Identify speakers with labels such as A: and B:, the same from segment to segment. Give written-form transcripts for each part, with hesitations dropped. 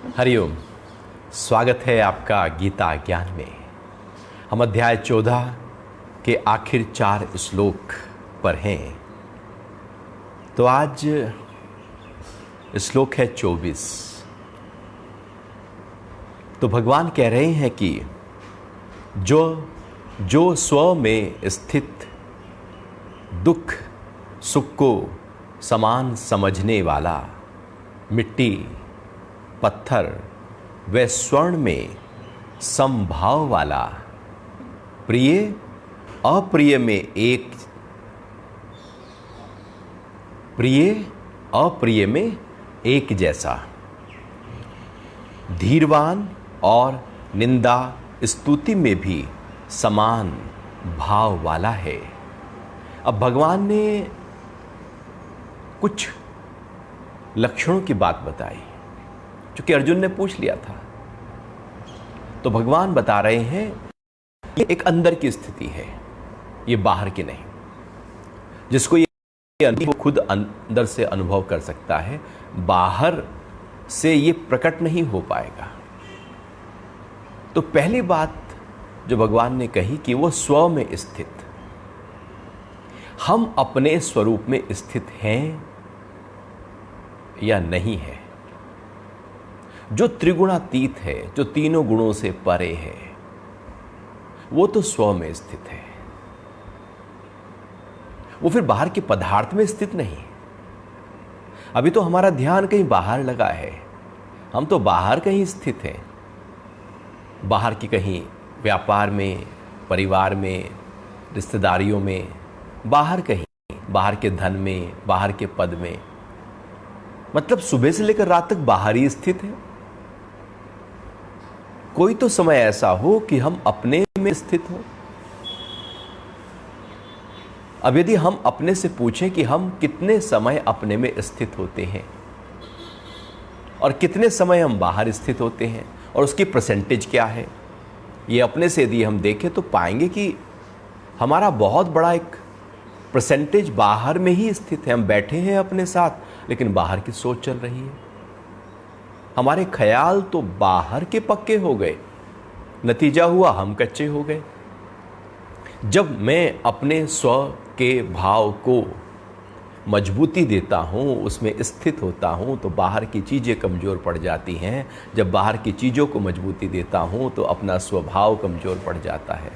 A: हरिओम। स्वागत है आपका गीता ज्ञान में। हम अध्याय 14 के आखिर 4 श्लोक पर हैं। तो आज श्लोक है 24। तो भगवान कह रहे हैं कि जो स्व में स्थित दुख सुख को समान समझने वाला मिट्टी पत्थर व स्वर्ण में समभाव वाला प्रिय अप्रिय में एक जैसा, धीरवान और निंदा स्तुति में भी समान भाव वाला है। अब भगवान ने कुछ लक्षणों की बात बताई क्योंकि अर्जुन ने पूछ लिया था। तो भगवान बता रहे हैं ये एक अंदर की स्थिति है, ये बाहर की नहीं। जिसको ये खुद अंदर से अनुभव कर सकता है, बाहर से ये प्रकट नहीं हो पाएगा। तो पहली बात जो भगवान ने कही कि वो स्व में स्थित, हम अपने स्वरूप में स्थित हैं या नहीं है। जो त्रिगुणातीत है, जो तीनों गुणों से परे है, वो तो स्व में स्थित है। वो फिर बाहर के पदार्थ में स्थित नहीं। अभी तो हमारा ध्यान कहीं बाहर लगा है, हम तो बाहर कहीं स्थित हैं। बाहर की कहीं व्यापार में, परिवार में, रिश्तेदारियों में, बाहर कहीं, बाहर के धन में, बाहर के पद में, मतलब सुबह से लेकर रात तक बाहर ही स्थित है। कोई तो समय ऐसा हो कि हम अपने में स्थित हो। अब यदि हम अपने से पूछें कि हम कितने समय अपने में स्थित होते हैं और कितने समय हम बाहर स्थित होते हैं और उसकी परसेंटेज क्या है, ये अपने से यदि हम देखें तो पाएंगे कि हमारा बहुत बड़ा एक परसेंटेज बाहर में ही स्थित है। हम बैठे हैं अपने साथ, लेकिन बाहर की सोच चल रही है। हमारे ख्याल तो बाहर के पक्के हो गए, नतीजा हुआ हम कच्चे हो गए। जब मैं अपने स्व के भाव को मजबूती देता हूँ, उसमें स्थित होता हूँ, तो बाहर की चीज़ें कमज़ोर पड़ जाती हैं। जब बाहर की चीज़ों को मजबूती देता हूँ तो अपना स्वभाव कमज़ोर पड़ जाता है।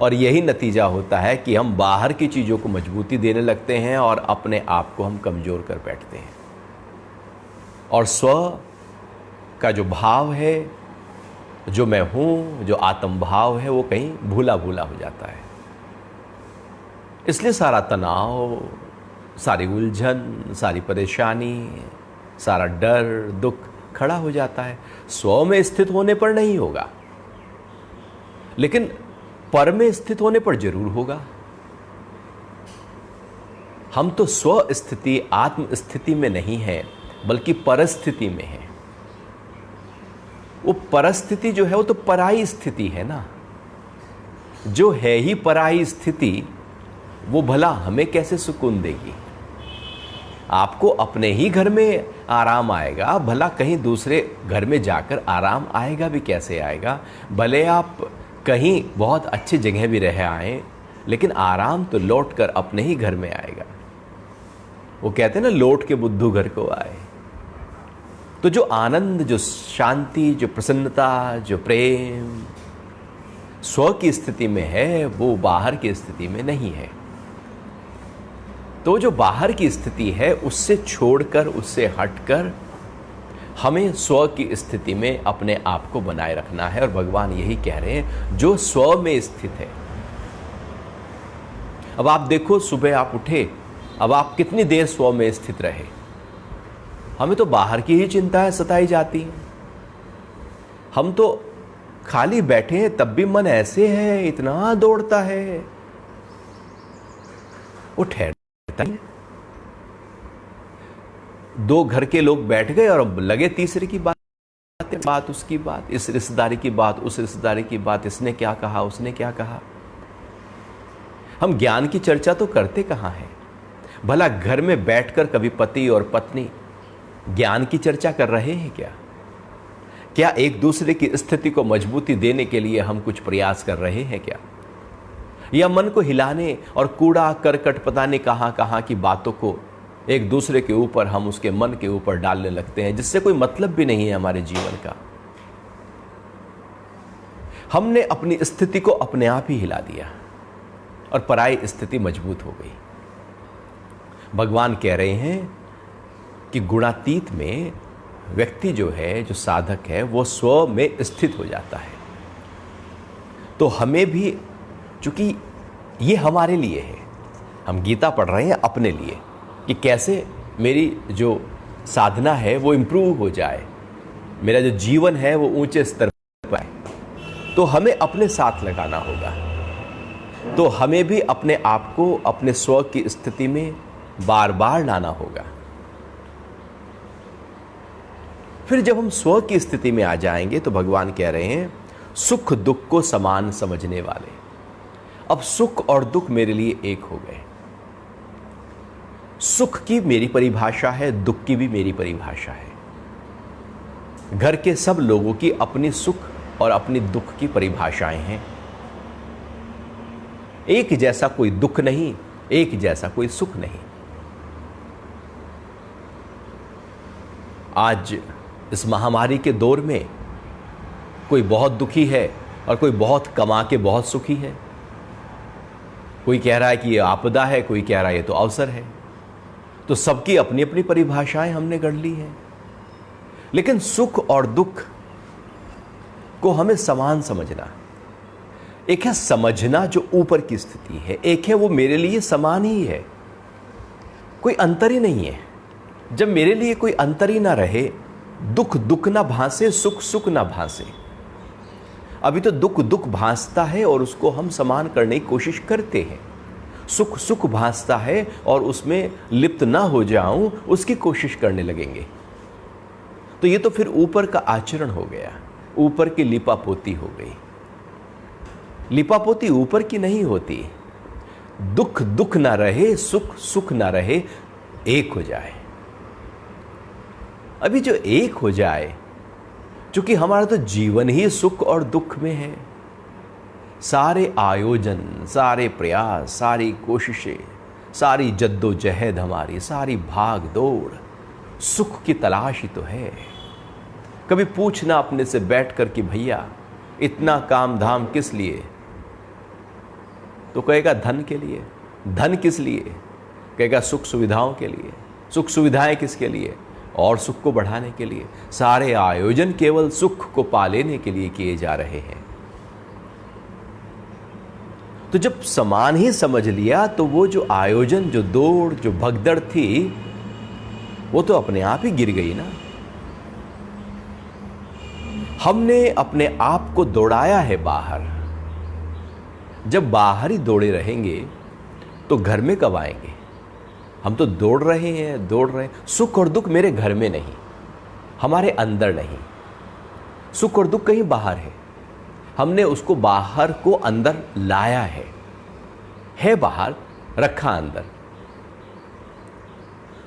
A: और यही नतीजा होता है कि हम बाहर की चीज़ों को मजबूती देने लगते हैं और अपने आप को हम कमज़ोर कर बैठते हैं। और स्व का जो भाव है, जो मैं हूँ, जो आत्म भाव है, वो कहीं भूला भूला हो जाता है। इसलिए सारा तनाव, सारी उलझन, सारी परेशानी, सारा डर दुख खड़ा हो जाता है। स्व में स्थित होने पर नहीं होगा, लेकिन पर में स्थित होने पर जरूर होगा। हम तो स्व स्थिति, आत्म स्थिति में नहीं है, बल्कि परस्थिति में है। वो परस्थिति जो है वो तो पराई स्थिति है ना। जो है ही पराई स्थिति, वो भला हमें कैसे सुकून देगी। आपको अपने ही घर में आराम आएगा, भला कहीं दूसरे घर में जाकर आराम आएगा भी कैसे आएगा। भले आप कहीं बहुत अच्छी जगह भी रह आए, लेकिन आराम तो लौट कर अपने ही घर में आएगा। वो कहते हैं ना, लौट के बुद्धू घर को आए। तो जो आनंद, जो शांति, जो प्रसन्नता, जो प्रेम स्व की स्थिति में है, वो बाहर की स्थिति में नहीं है। तो जो बाहर की स्थिति है, उससे छोड़कर, उससे हटकर हमें स्व की स्थिति में अपने आप को बनाए रखना है। और भगवान यही कह रहे हैं, जो स्व में स्थित है। अब आप देखो, सुबह आप उठे, अब आप कितनी देर स्व में स्थित रहे। हमें तो बाहर की ही चिंताएं सताई जाती हैं। हम तो खाली बैठे हैं तब भी मन ऐसे है, इतना दौड़ता है, वो ठहरता नहीं। 2 घर के लोग बैठ गए और अब लगे तीसरे की बात उसकी बात, इस रिश्तेदारी की बात, उस रिश्तेदारी की बात, इसने क्या कहा, उसने क्या कहा। हम ज्ञान की चर्चा तो करते कहाँ हैं। भला घर में बैठकर कभी पति और पत्नी ज्ञान की चर्चा कर रहे हैं क्या? क्या एक दूसरे की स्थिति को मजबूती देने के लिए हम कुछ प्रयास कर रहे हैं क्या? या मन को हिलाने और कूड़ा करकट पता नहीं कहां कहां की बातों को एक दूसरे के ऊपर, हम उसके मन के ऊपर डालने लगते हैं, जिससे कोई मतलब भी नहीं है हमारे जीवन का। हमने अपनी स्थिति को अपने आप ही हिला दिया और पराई स्थिति मजबूत हो गई। भगवान कह रहे हैं कि गुणातीत में व्यक्ति जो है, जो साधक है, वो स्व में स्थित हो जाता है। तो हमें भी, चूंकि ये हमारे लिए है, हम गीता पढ़ रहे हैं अपने लिए कि कैसे मेरी जो साधना है वो इंप्रूव हो जाए, मेरा जो जीवन है वो ऊंचे स्तर पर आए, तो हमें अपने साथ लगाना होगा। तो हमें भी अपने आप को अपने स्व की स्थिति में बार बार लाना होगा। फिर जब हम स्व की स्थिति में आ जाएंगे तो भगवान कह रहे हैं सुख दुख को समान समझने वाले। अब सुख और दुख मेरे लिए एक हो गए। सुख की मेरी परिभाषा है, दुख की भी मेरी परिभाषा है। घर के सब लोगों की अपनी सुख और अपनी दुख की परिभाषाएं हैं। एक जैसा कोई दुख नहीं, एक जैसा कोई सुख नहीं। आज इस महामारी के दौर में कोई बहुत दुखी है और कोई बहुत कमा के बहुत सुखी है। कोई कह रहा है कि ये आपदा है, कोई कह रहा है ये तो अवसर है। तो सबकी अपनी अपनी परिभाषाएं हमने गढ़ ली हैं। लेकिन सुख और दुख को हमें समान समझना। एक है समझना जो ऊपर की स्थिति है, एक है वो मेरे लिए समान ही है, कोई अंतर ही नहीं है। जब मेरे लिए कोई अंतर ही ना रहे, दुख दुख ना भांसे, सुख सुख ना भांसे। अभी तो दुख दुख भांसता है और उसको हम समान करने की कोशिश करते हैं। सुख सुख भांसता है और उसमें लिप्त ना हो जाऊं, उसकी कोशिश करने लगेंगे। तो ये तो फिर ऊपर का आचरण हो गया, ऊपर की लिपापोती हो गई। लिपापोती ऊपर की नहीं होती। दुख दुख ना रहे, सुख सुख ना रहे, एक हो जाए। अभी जो एक हो जाए, क्योंकि हमारा तो जीवन ही सुख और दुख में है। सारे आयोजन, सारे प्रयास, सारी कोशिशें, सारी जद्दोजहद हमारी, सारी भाग दौड़ सुख की तलाश ही तो है। कभी पूछना अपने से बैठ कर कि भैया इतना काम धाम किस लिए? तो कहेगा धन के लिए। धन किस लिए? कहेगा सुख सुविधाओं के लिए। सुख सुविधाएं किसके लिए? और सुख को बढ़ाने के लिए। सारे आयोजन केवल सुख को पा लेने के लिए किए जा रहे हैं। तो जब समान ही समझ लिया तो वो जो आयोजन, जो दौड़, जो भगदड़ थी, वो तो अपने आप ही गिर गई ना। हमने अपने आप को दौड़ाया है बाहर। जब बाहर ही दौड़े रहेंगे तो घर में कब आएंगे? हम तो दौड़ रहे हैं। सुख और दुख मेरे घर में नहीं, हमारे अंदर नहीं। सुख और दुख कहीं बाहर है। हमने उसको बाहर को अंदर लाया है बाहर, रखा अंदर।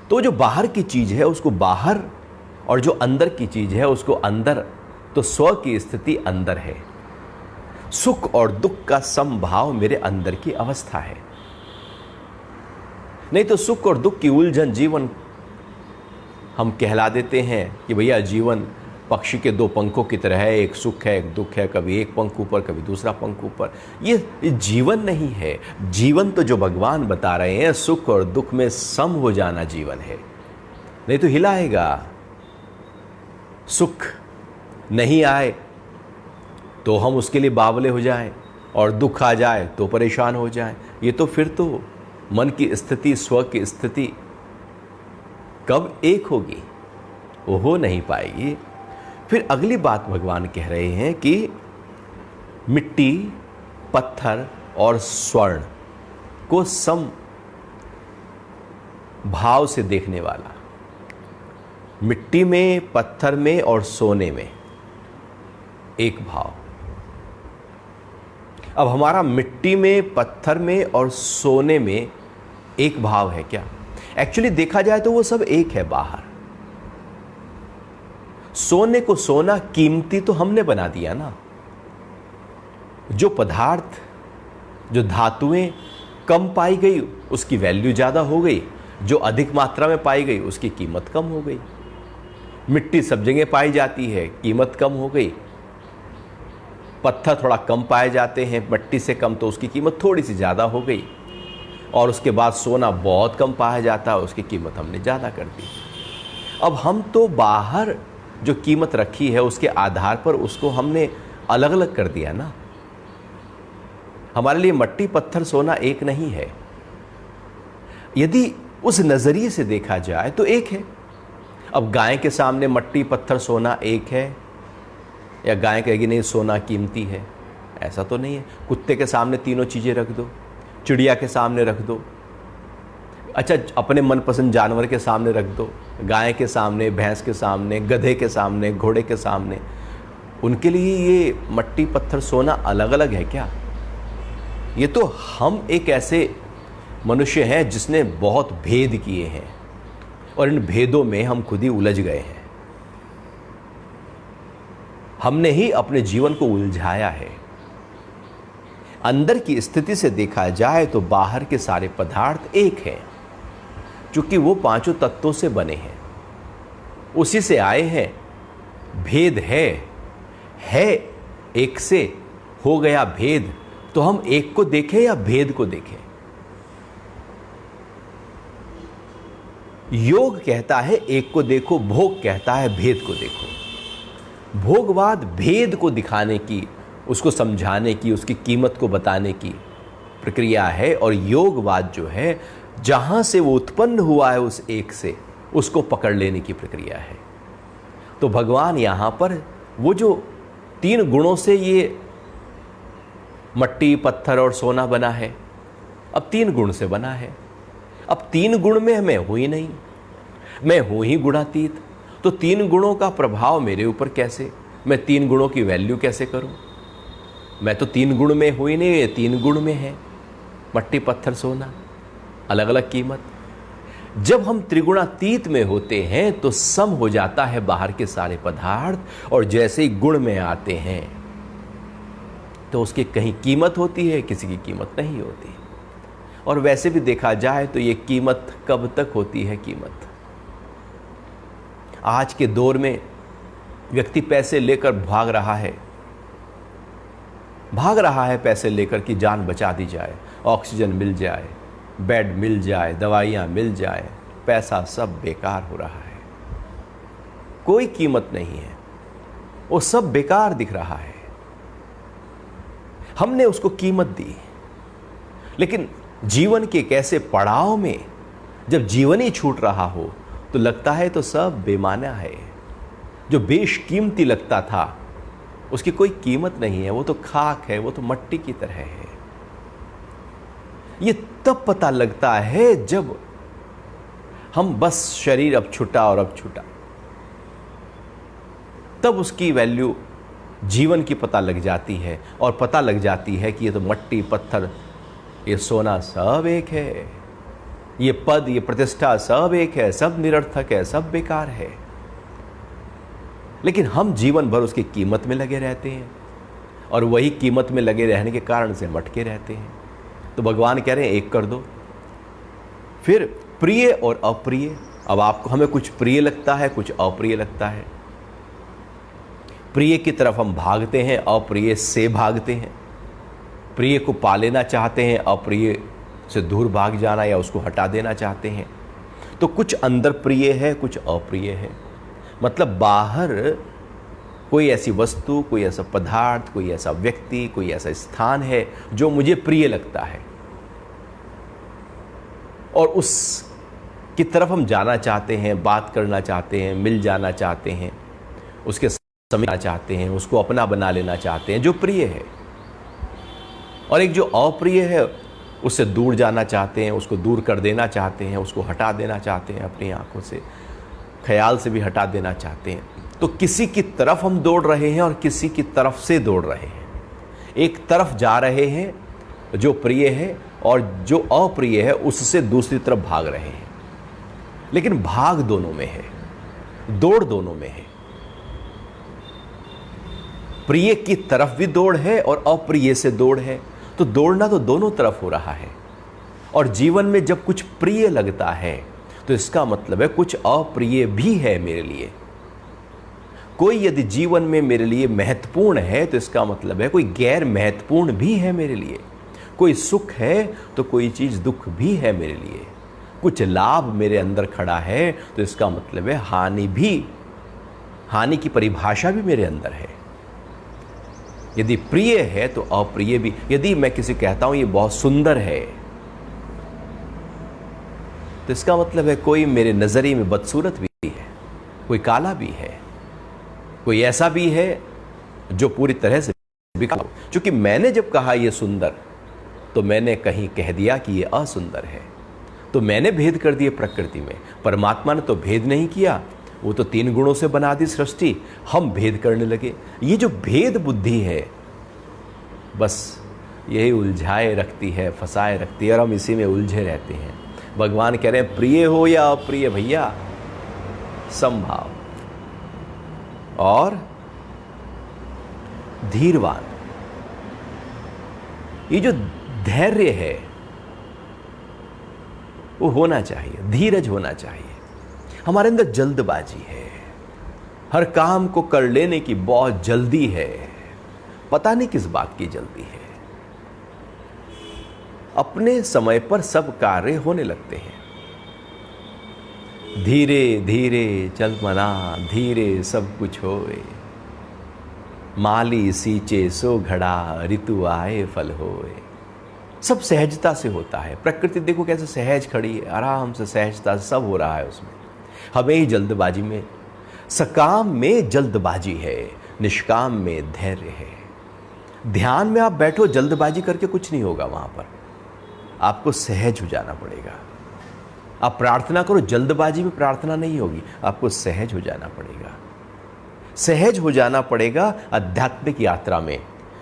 A: तो जो बाहर की चीज है उसको बाहर, और जो अंदर की चीज है उसको अंदर। तो स्व की स्थिति अंदर है। सुख और दुख का समभाव मेरे अंदर की अवस्था है। नहीं तो सुख और दुख की उलझन जीवन हम कहला देते हैं कि भैया जीवन पक्षी के दो पंखों की तरह है, एक सुख है एक दुख है, कभी एक पंख ऊपर कभी दूसरा पंख ऊपर। ये जीवन नहीं है। जीवन तो जो भगवान बता रहे हैं सुख और दुख में सम हो जाना जीवन है। नहीं तो हिलाएगा। सुख नहीं आए तो हम उसके लिए बावले हो जाएं, और दुख आ जाए तो परेशान हो जाएं। ये तो फिर तो मन की स्थिति, स्व की स्थिति कब एक होगी? वो हो नहीं पाएगी। फिर अगली बात भगवान कह रहे हैं कि मिट्टी, पत्थर और स्वर्ण को सम भाव से देखने वाला। मिट्टी में, पत्थर में और सोने में एक भाव। अब हमारा मिट्टी में, पत्थर में और सोने में एक भाव है क्या? एक्चुअली देखा जाए तो वो सब एक है बाहर। सोने को सोना कीमती तो हमने बना दिया ना। जो पदार्थ, जो धातुएं कम पाई गई उसकी वैल्यू ज़्यादा हो गई, जो अधिक मात्रा में पाई गई उसकी कीमत कम हो गई। मिट्टी सब जगह पाई जाती है, कीमत कम हो गई। पत्थर थोड़ा कम पाए जाते हैं, मिट्टी से कम, तो उसकी कीमत थोड़ी सी ज़्यादा हो गई। और उसके बाद सोना बहुत कम पाया जाता है, उसकी कीमत हमने ज़्यादा कर दी। अब हम तो बाहर जो कीमत रखी है उसके आधार पर उसको हमने अलग अलग कर दिया ना। हमारे लिए मिट्टी, पत्थर, सोना एक नहीं है। यदि उस नज़रिए से देखा जाए तो एक है। अब गाय के सामने मिट्टी, पत्थर, सोना एक है, या गाय कहेगी नहीं सोना कीमती है? ऐसा तो नहीं है। कुत्ते के सामने तीनों चीज़ें रख दो, चिड़िया के सामने रख दो, अच्छा अपने मनपसंद जानवर के सामने रख दो, गाय के सामने, भैंस के सामने, गधे के सामने, घोड़े के सामने, उनके लिए ये मिट्टी, पत्थर, सोना अलग अलग है क्या? ये तो हम एक ऐसे मनुष्य हैं जिसने बहुत भेद किए हैं और इन भेदों में हम खुद ही उलझ गए हैं। हमने ही अपने जीवन को उलझाया है। अंदर की स्थिति से देखा जाए तो बाहर के सारे पदार्थ एक हैं, क्योंकि वो पांचों तत्वों से बने हैं, उसी से आए हैं। भेद है एक से हो गया भेद, तो हम एक को देखें या भेद को देखें? योग कहता है एक को देखो, भोग कहता है भेद को देखो। भोगवाद भेद को दिखाने की, उसको समझाने की, उसकी कीमत को बताने की प्रक्रिया है, और योगवाद जो है जहां से वो उत्पन्न हुआ है उस एक से, उसको पकड़ लेने की प्रक्रिया है। तो भगवान यहां पर वो जो तीन गुणों से ये मिट्टी, पत्थर और सोना बना है, अब तीन गुण से बना है। अब तीन गुण में मैं हूं ही नहीं, मैं हूं ही गुणातीत, तो तीन गुणों का प्रभाव मेरे ऊपर कैसे? मैं तीन गुणों की वैल्यू कैसे करूं? मैं तो तीन गुण में हूं ही नहीं, ये तीन गुण में है, मिट्टी, पत्थर, सोना, अलग अलग कीमत। जब हम त्रिगुणातीत में होते हैं तो सम हो जाता है बाहर के सारे पदार्थ, और जैसे ही गुण में आते हैं तो उसकी कहीं कीमत होती है, किसी की कीमत नहीं होती। और वैसे भी देखा जाए तो ये कीमत कब तक होती है? कीमत आज के दौर में व्यक्ति पैसे लेकर भाग रहा है पैसे लेकर कि जान बचा दी जाए, ऑक्सीजन मिल जाए, बेड मिल जाए, दवाइयाँ मिल जाए, पैसा सब बेकार हो रहा है, कोई कीमत नहीं है, वो सब बेकार दिख रहा है। हमने उसको कीमत दी, लेकिन जीवन के एक ऐसे पड़ाव में जब जीवन ही छूट रहा हो तो लगता है तो सब बेमाना है। जो बेशकीमती लगता था उसकी कोई कीमत नहीं है, वो तो खाक है, वो तो मिट्टी की तरह है। ये तब पता लगता है जब हम बस शरीर अब छूटा और अब छूटा, तब उसकी वैल्यू जीवन की पता लग जाती है, और पता लग जाती है कि ये तो मिट्टी, पत्थर, ये सोना सब एक है, ये पद, ये प्रतिष्ठा सब एक है, सब निरर्थक है, सब बेकार है। लेकिन हम जीवन भर उसकी कीमत में लगे रहते हैं, और वही कीमत में लगे रहने के कारण से मटके रहते हैं। तो भगवान कह रहे हैं एक कर दो। फिर प्रिय और अप्रिय, अब आपको, हमें कुछ प्रिय लगता है, कुछ अप्रिय लगता है। प्रिय की तरफ हम भागते हैं, अप्रिय से भागते हैं। प्रिय को पा लेना चाहते हैं, अप्रिय से दूर भाग जाना या उसको हटा देना चाहते हैं। तो कुछ अंदर प्रिय है, कुछ अप्रिय है। मतलब बाहर कोई ऐसी वस्तु, कोई ऐसा पदार्थ, कोई ऐसा व्यक्ति, कोई ऐसा स्थान है जो मुझे प्रिय लगता है, और उस की तरफ हम जाना चाहते हैं, बात करना चाहते हैं, मिल जाना चाहते हैं, उसके समझना चाहते हैं, उसको अपना बना लेना चाहते हैं, जो प्रिय है। और एक जो अप्रिय है उससे दूर जाना चाहते हैं, उसको दूर कर देना चाहते हैं, उसको हटा देना चाहते हैं, अपनी आंखों से, ख्याल से भी हटा देना चाहते हैं। तो किसी की तरफ हम दौड़ रहे हैं और किसी की तरफ से दौड़ रहे हैं। एक तरफ जा रहे हैं जो प्रिय है, और जो अप्रिय है उससे दूसरी तरफ भाग रहे हैं। लेकिन भाग दोनों में है, दौड़ दोनों में है। प्रिय की तरफ भी दौड़ है और अप्रिय से दौड़ है, तो दौड़ना तो दोनों तरफ हो रहा है। और जीवन में जब कुछ प्रिय लगता है तो इसका मतलब है कुछ अप्रिय भी है मेरे लिए। कोई यदि जीवन में मेरे लिए महत्वपूर्ण है तो इसका मतलब है कोई गैर महत्वपूर्ण भी है मेरे लिए। कोई सुख है तो कोई चीज दुख भी है मेरे लिए। कुछ लाभ मेरे अंदर खड़ा है तो इसका मतलब है हानि भी, हानि की परिभाषा भी मेरे अंदर है। यदि प्रिय है तो अप्रिय भी। यदि मैं किसी कहता हूं ये बहुत सुंदर है तो इसका मतलब है कोई मेरे नजरिए में बदसूरत भी है, कोई काला भी है, कोई ऐसा भी है जो पूरी तरह से बिका। क्योंकि मैंने जब कहा यह सुंदर तो मैंने कहीं कह दिया कि यह असुंदर है, तो मैंने भेद कर दिए प्रकृति में। परमात्मा ने तो भेद नहीं किया, वो तो 3 गुणों से बना दी सृष्टि, हम भेद करने लगे। ये जो भेद बुद्धि है बस यही उलझाए रखती है, फंसाए रखती है, और हम इसी में उलझे रहते हैं। भगवान कह रहे हैं प्रिय हो या अप्रिय भैया, समभाव और धीरवान। ये जो धैर्य है वो होना चाहिए, धीरज होना चाहिए। हमारे अंदर जल्दबाजी है, हर काम को कर लेने की बहुत जल्दी है, पता नहीं किस बात की जल्दी है। अपने समय पर सब कार्य होने लगते हैं। धीरे धीरे चल मना, धीरे सब कुछ होए, माली सींचे सो घड़ा, ऋतु आए फल होए। सब सहजता से होता है। प्रकृति देखो कैसे सहज खड़ी है, आराम से, सहजता से सब हो रहा है उसमें। हमें ही जल्दबाजी में, सकाम में जल्दबाजी है, निष्काम में धैर्य है। ध्यान में आप बैठो, जल्दबाजी करके कुछ नहीं होगा। वहां पर आपको सहज हो जाना पड़ेगा। आप प्रार्थना करो, जल्दबाजी में प्रार्थना नहीं होगी, आपको सहज हो जाना पड़ेगा। सहज हो जाना पड़ेगा आध्यात्मिक यात्रा में,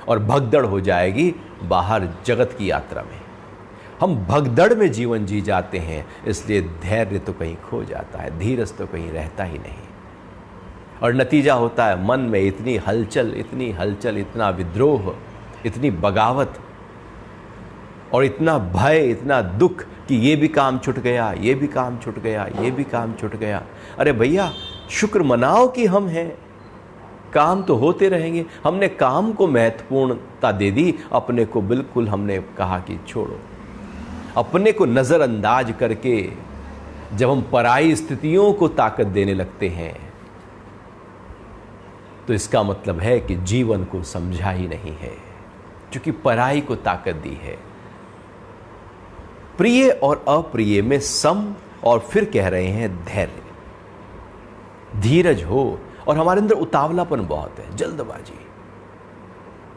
A: और भगदड़ हो जाएगी बाहर जगत की यात्रा में। हम भगदड़ में जीवन जी जाते हैं, इसलिए धैर्य तो कहीं खो जाता है, धीरज तो कहीं रहता ही नहीं। और नतीजा होता है मन में इतनी हलचल, इतनी हलचल, इतना विद्रोह, इतनी बगावत, और इतना भय, इतना दुख कि ये भी काम छूट गया, ये भी काम छूट गया, ये भी काम छूट गया। अरे भैया शुक्र मनाओ कि हम हैं, काम तो होते रहेंगे। हमने काम को महत्वपूर्णता दे दी, अपने को बिल्कुल हमने कहा कि छोड़ो। अपने को नजरअंदाज करके जब हम पराई स्थितियों को ताकत देने लगते हैं तो इसका मतलब है कि जीवन को समझा ही नहीं है, क्योंकि पराई को ताकत दी है। प्रिय और अप्रिय में सम, और फिर कह रहे हैं धैर्य, धीरज हो। और हमारे अंदर उतावलापन बहुत है, जल्दबाजी,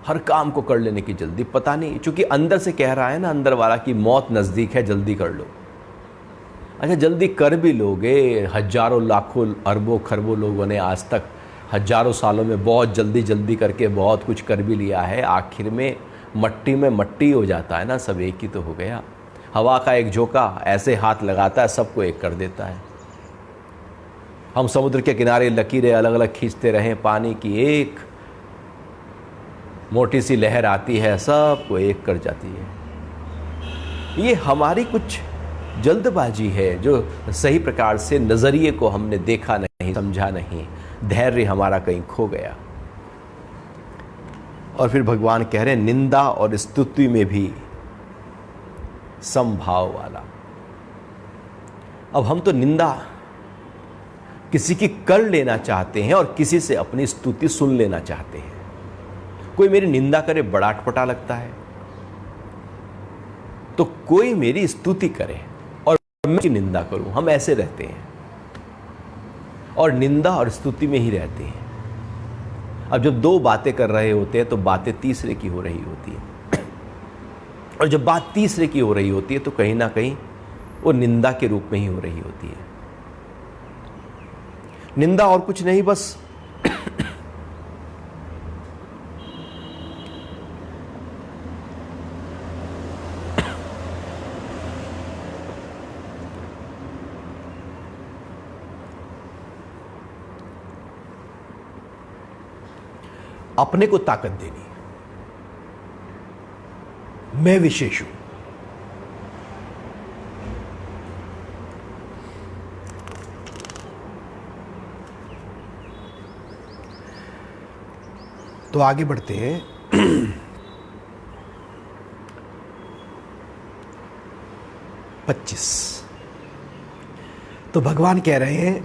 A: हर काम को कर लेने की जल्दी। पता नहीं, क्योंकि अंदर से कह रहा है ना अंदर वाला कि मौत नजदीक है, जल्दी कर लो। अच्छा, जल्दी कर भी लोगे। हजारों लाखों अरबों खरबों लोगों ने आज तक हजारों सालों में बहुत जल्दी जल्दी करके बहुत कुछ कर भी लिया है। आखिर में मट्टी में मट्टी हो जाता है ना, सब एक ही तो हो गया। हवा का एक झोंका ऐसे हाथ लगाता है, सबको एक कर देता है। हम समुद्र के किनारे लकीरें अलग अलग खींचते रहें, पानी की एक मोटी सी लहर आती है, सबको एक कर जाती है। ये हमारी कुछ जल्दबाजी है, जो सही प्रकार से नजरिए को हमने देखा नहीं, समझा नहीं। धैर्य हमारा कहीं खो गया। और फिर भगवान कह रहे हैं निंदा और स्तुति में भी समभाव वाला। अब हम तो निंदा किसी की कर लेना चाहते हैं और किसी से अपनी स्तुति सुन लेना चाहते हैं। कोई मेरी निंदा करे, बड़ा अटपटा लगता है, तो कोई मेरी स्तुति करे और मैं उसकी निंदा करूं। हम ऐसे रहते हैं और निंदा और स्तुति में ही रहते हैं। अब जब दो बातें कर रहे होते हैं तो बातें तीसरे की हो रही होती है, और जब बात तीसरे की हो रही होती है तो कहीं ना कहीं वो निंदा के रूप में ही हो रही होती है। निंदा और कुछ नहीं, बस
B: अपने को ताकत देनी, मैं विशेष हूं। तो आगे बढ़ते हैं। 25। तो भगवान कह रहे हैं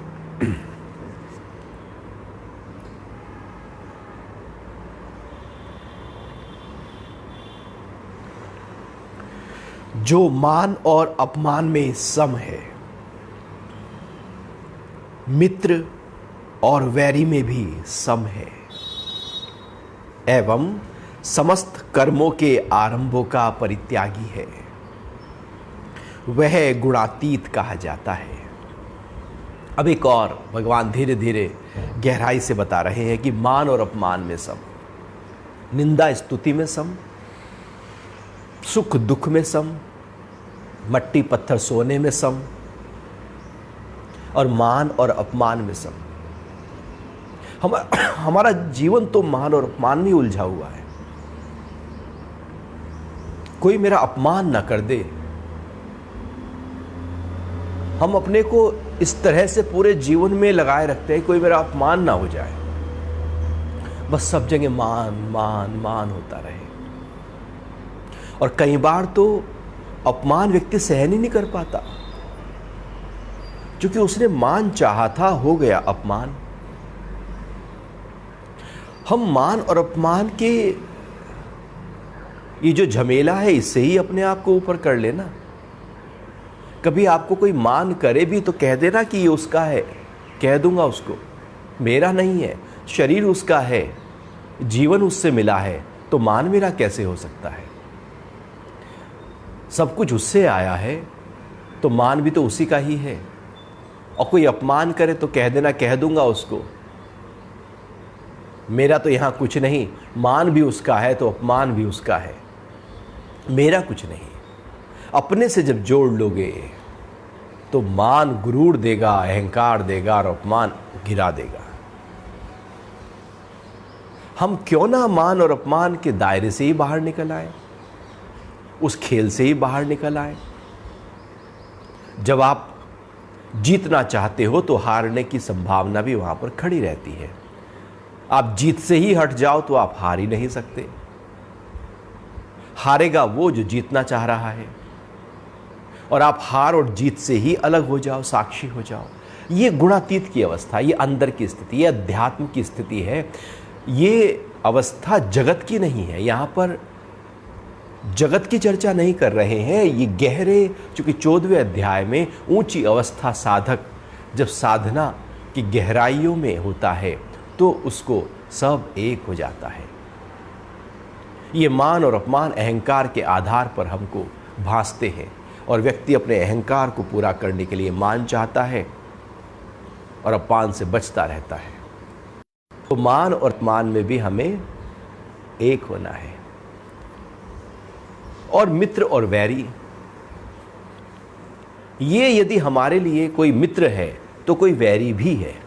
B: जो मान और अपमान में सम है, मित्र और वैरी में भी सम है, एवं समस्त कर्मों के आरंभों का परित्यागी है, वह गुणातीत कहा जाता है। अब एक और भगवान धीरे धीरे गहराई से बता रहे हैं कि मान और अपमान में सम, निंदा स्तुति में सम, सुख दुख में सम, मट्टी पत्थर सोने में सम, और मान और अपमान में सम। हमारा जीवन तो मान और अपमान में उलझा हुआ है। कोई मेरा अपमान ना कर दे, हम अपने को इस तरह से पूरे जीवन में लगाए रखते हैं, कोई मेरा अपमान ना हो जाए, बस सब जगह मान मान मान होता रहे। और कई बार तो अपमान व्यक्ति सहन ही नहीं कर पाता, क्योंकि उसने मान चाहा था, हो गया अपमान। हम मान और अपमान के ये जो झमेला है, इससे ही अपने आप को ऊपर कर लेना। कभी आपको कोई मान करे भी तो कह देना कि ये उसका है, कह दूंगा उसको, मेरा नहीं है। शरीर उसका है, जीवन उससे मिला है, तो मान मेरा कैसे हो सकता है? सब कुछ उससे आया है, तो मान भी तो उसी का ही है। और कोई अपमान करे तो कह देना, कह दूंगा उसको, मेरा तो यहां कुछ नहीं। मान भी उसका है तो अपमान भी उसका है, मेरा कुछ नहीं। अपने से जब जोड़ लोगे तो मान गुरूर देगा, अहंकार देगा, और अपमान गिरा देगा। हम क्यों ना मान और अपमान के दायरे से ही बाहर निकल आए, उस खेल से ही बाहर निकल आए। जब आप जीतना चाहते हो तो हारने की संभावना भी वहां पर खड़ी रहती है। आप जीत से ही हट जाओ तो आप हार ही नहीं सकते। हारेगा वो जो जीतना चाह रहा है, और आप हार और जीत से ही अलग हो जाओ, साक्षी हो जाओ। ये गुणातीत की अवस्था, ये अंदर की स्थिति, ये अध्यात्म की स्थिति है। ये अवस्था जगत की नहीं है। यहां पर जगत की चर्चा नहीं कर रहे हैं। ये गहरे, चूंकि 14वें अध्याय में ऊंची अवस्था साधक जब साधना की गहराइयों में होता है तो उसको सब एक हो जाता है। ये मान और अपमान अहंकार के आधार पर हमको भासते हैं, और व्यक्ति अपने अहंकार को पूरा करने के लिए मान चाहता है और अपमान से बचता रहता है। तो मान और अपमान में भी हमें एक होना है। और मित्र और वैरी, ये यदि हमारे लिए कोई मित्र है तो कोई वैरी भी है।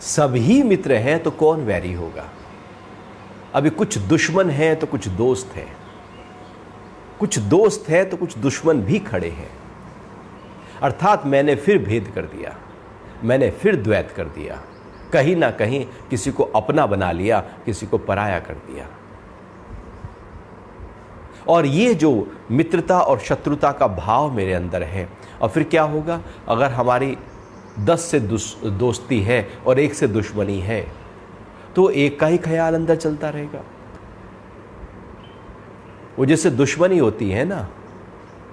B: सभी मित्र हैं तो कौन वैरी होगा? अभी कुछ दुश्मन हैं तो कुछ दोस्त हैं, कुछ दोस्त हैं तो कुछ दुश्मन भी खड़े हैं। अर्थात मैंने फिर भेद कर दिया, मैंने फिर द्वैत कर दिया, कहीं ना कहीं किसी को अपना बना लिया, किसी को पराया कर दिया। और ये जो मित्रता और शत्रुता का भाव मेरे अंदर है, और फिर क्या होगा अगर हमारी 10 से दोस्ती है और 1 से दुश्मनी है, तो एक का ही ख्याल अंदर चलता रहेगा। वो जैसे दुश्मनी होती है ना,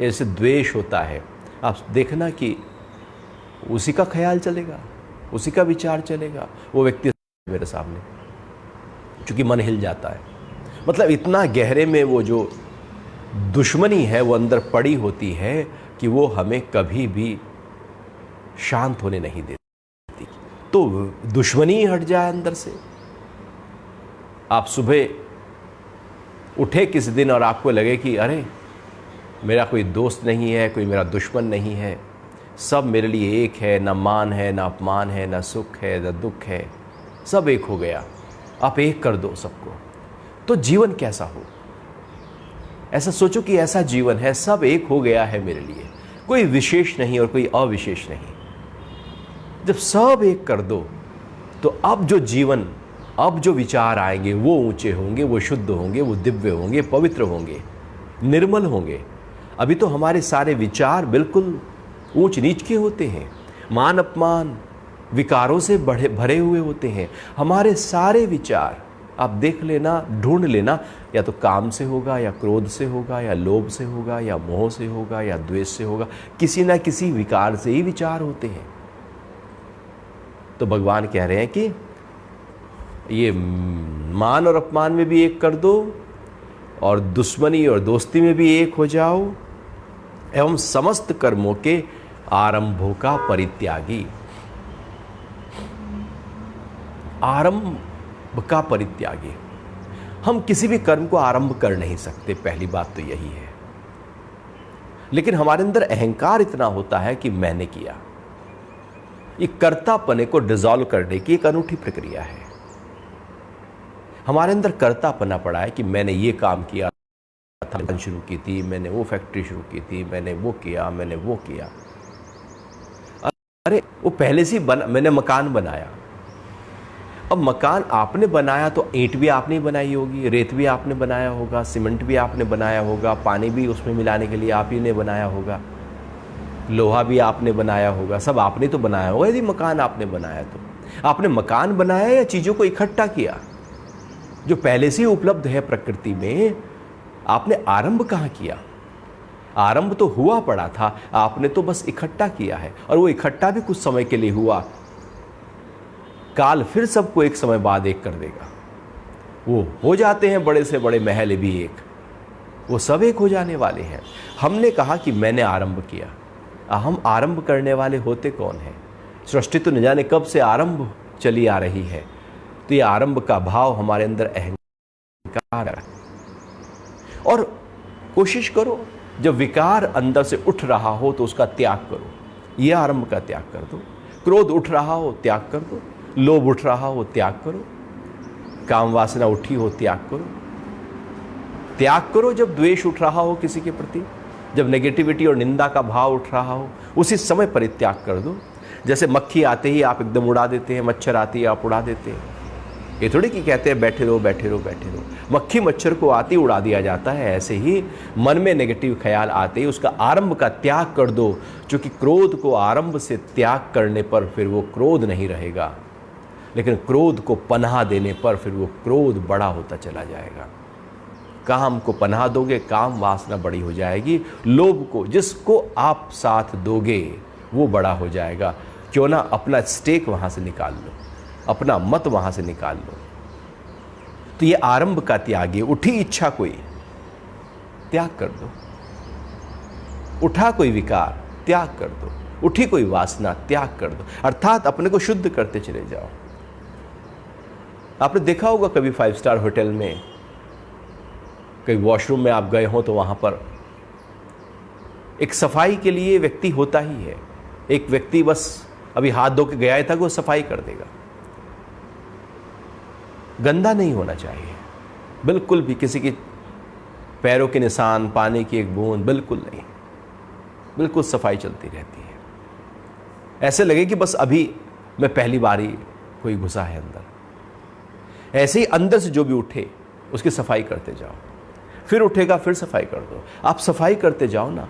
B: जैसे द्वेष होता है, आप देखना कि उसी का ख्याल चलेगा, उसी का विचार चलेगा। वो व्यक्ति मेरे सामने, चूंकि मन हिल जाता है। मतलब इतना गहरे में वो जो दुश्मनी है वो अंदर पड़ी होती है कि वो हमें कभी भी शांत होने नहीं देती। तो दुश्मनी ही हट जाए अंदर से। आप सुबह उठे किसी दिन और आपको लगे कि अरे मेरा कोई दोस्त नहीं है, कोई मेरा दुश्मन नहीं है, सब मेरे लिए एक है, ना मान है, ना अपमान है, ना सुख है, ना दुख है, सब एक हो गया। आप एक कर दो सबको, तो जीवन कैसा हो। ऐसा सोचो कि ऐसा जीवन है, सब एक हो गया है मेरे लिए, कोई विशेष नहीं और कोई अविशेष नहीं। जब सब एक कर दो तो अब जो जीवन, अब जो विचार आएंगे वो ऊंचे होंगे, वो शुद्ध होंगे, वो दिव्य होंगे, पवित्र होंगे, निर्मल होंगे। अभी तो हमारे सारे विचार बिल्कुल ऊंच नीच के होते हैं, मान अपमान विकारों से भरे हुए होते हैं। हमारे सारे विचार आप देख लेना, ढूंढ लेना, या तो काम से होगा, या क्रोध से होगा, या लोभ से होगा, या मोह से होगा, या द्वेष से होगा। किसी ना किसी विकार से ही विचार होते हैं। तो भगवान कह रहे हैं कि ये मान और अपमान में भी एक कर दो, और दुश्मनी और दोस्ती में भी एक हो जाओ, एवं समस्त कर्मों के आरंभों का परित्यागी। आरंभ का परित्यागी। हम किसी भी कर्म को आरंभ कर नहीं सकते, पहली बात तो यही है। लेकिन हमारे अंदर अहंकार इतना होता है कि मैंने किया। ये कर्तापने को डिसॉल्व करने की एक अनूठी प्रक्रिया है। हमारे अंदर कर्तापना पड़ा है कि मैंने ये काम किया था, शुरू की थी, मैंने वो फैक्ट्री शुरू की थी, मैंने वो किया, मैंने वो किया। अरे वो पहले से मैंने मकान बनाया। अब मकान आपने बनाया तो ईंट भी आपने ही बनाई होगी, रेत भी आपने बनाया होगा, सीमेंट भी आपने बनाया होगा, पानी भी उसमें मिलाने के लिए आप ही ने बनाया होगा, लोहा भी आपने बनाया होगा, सब आपने तो बनाया होगा। यदि मकान आपने बनाया तो आपने मकान बनाया या चीज़ों को इकट्ठा किया जो पहले से ही उपलब्ध है प्रकृति में। आपने आरंभ कहाँ किया? आरंभ तो हुआ पड़ा था, आपने तो बस इकट्ठा किया है, और वो इकट्ठा भी कुछ समय के लिए हुआ। काल फिर सबको एक समय बाद एक कर देगा। वो हो जाते हैं बड़े से बड़े महल भी एक, वो सब एक हो जाने वाले हैं। हमने कहा कि मैंने आरंभ किया। हम आरंभ करने वाले होते कौन हैं? सृष्टि तो न जाने कब से आरंभ चली आ रही है। तो ये आरंभ का भाव हमारे अंदर अहंकार है। और कोशिश करो, जब विकार अंदर से उठ रहा हो तो उसका त्याग करो। ये आरंभ का त्याग कर दो। क्रोध उठ रहा हो त्याग कर दो, लोभ उठ रहा हो त्याग करो, काम वासना उठी हो त्याग करो। त्याग करो जब द्वेष उठ रहा हो किसी के प्रति, जब नेगेटिविटी और निंदा का भाव उठ रहा हो, उसी समय परित्याग कर दो। जैसे मक्खी आते ही आप एकदम उड़ा देते हैं, मच्छर आते ही आप उड़ा देते हैं। ये थोड़ी कि कहते हैं बैठे रहो बैठे रहो बैठे रहो, मक्खी मच्छर को आते ही उड़ा दिया जाता है। ऐसे ही मन में नेगेटिव ख्याल आते ही उसका आरंभ का त्याग कर दो, क्योंकि क्रोध को आरंभ से त्याग करने पर फिर वो क्रोध नहीं रहेगा, लेकिन क्रोध को पनाह देने पर फिर वो क्रोध बड़ा होता चला जाएगा। काम को पनाह दोगे, काम वासना बड़ी हो जाएगी। लोभ को जिसको आप साथ दोगे वो बड़ा हो जाएगा। क्यों ना अपना स्टेक वहां से निकाल लो, अपना मत वहां से निकाल लो। तो ये आरंभ का त्याग है। उठी इच्छा कोई, त्याग कर दो। उठा कोई विकार, त्याग कर दो। उठी कोई वासना, त्याग कर दो। अर्थात अपने को शुद्ध करते चले जाओ। आपने देखा होगा कभी 5 स्टार होटल में, कहीं वॉशरूम में आप गए हो तो वहां पर एक सफाई के लिए व्यक्ति होता ही है। एक व्यक्ति बस अभी हाथ धो के गया था कि वो सफाई कर देगा। गंदा नहीं होना चाहिए बिल्कुल भी, किसी के पैरों के निशान, पानी की एक बूंद, बिल्कुल नहीं। बिल्कुल सफाई चलती रहती है। ऐसे लगे कि बस अभी मैं पहली बारी कोई घुसा है अंदर। ऐसे ही अंदर से जो भी उठे उसकी सफाई करते जाओ। फिर उठेगा फिर सफाई कर दो। आप सफाई करते जाओ ना।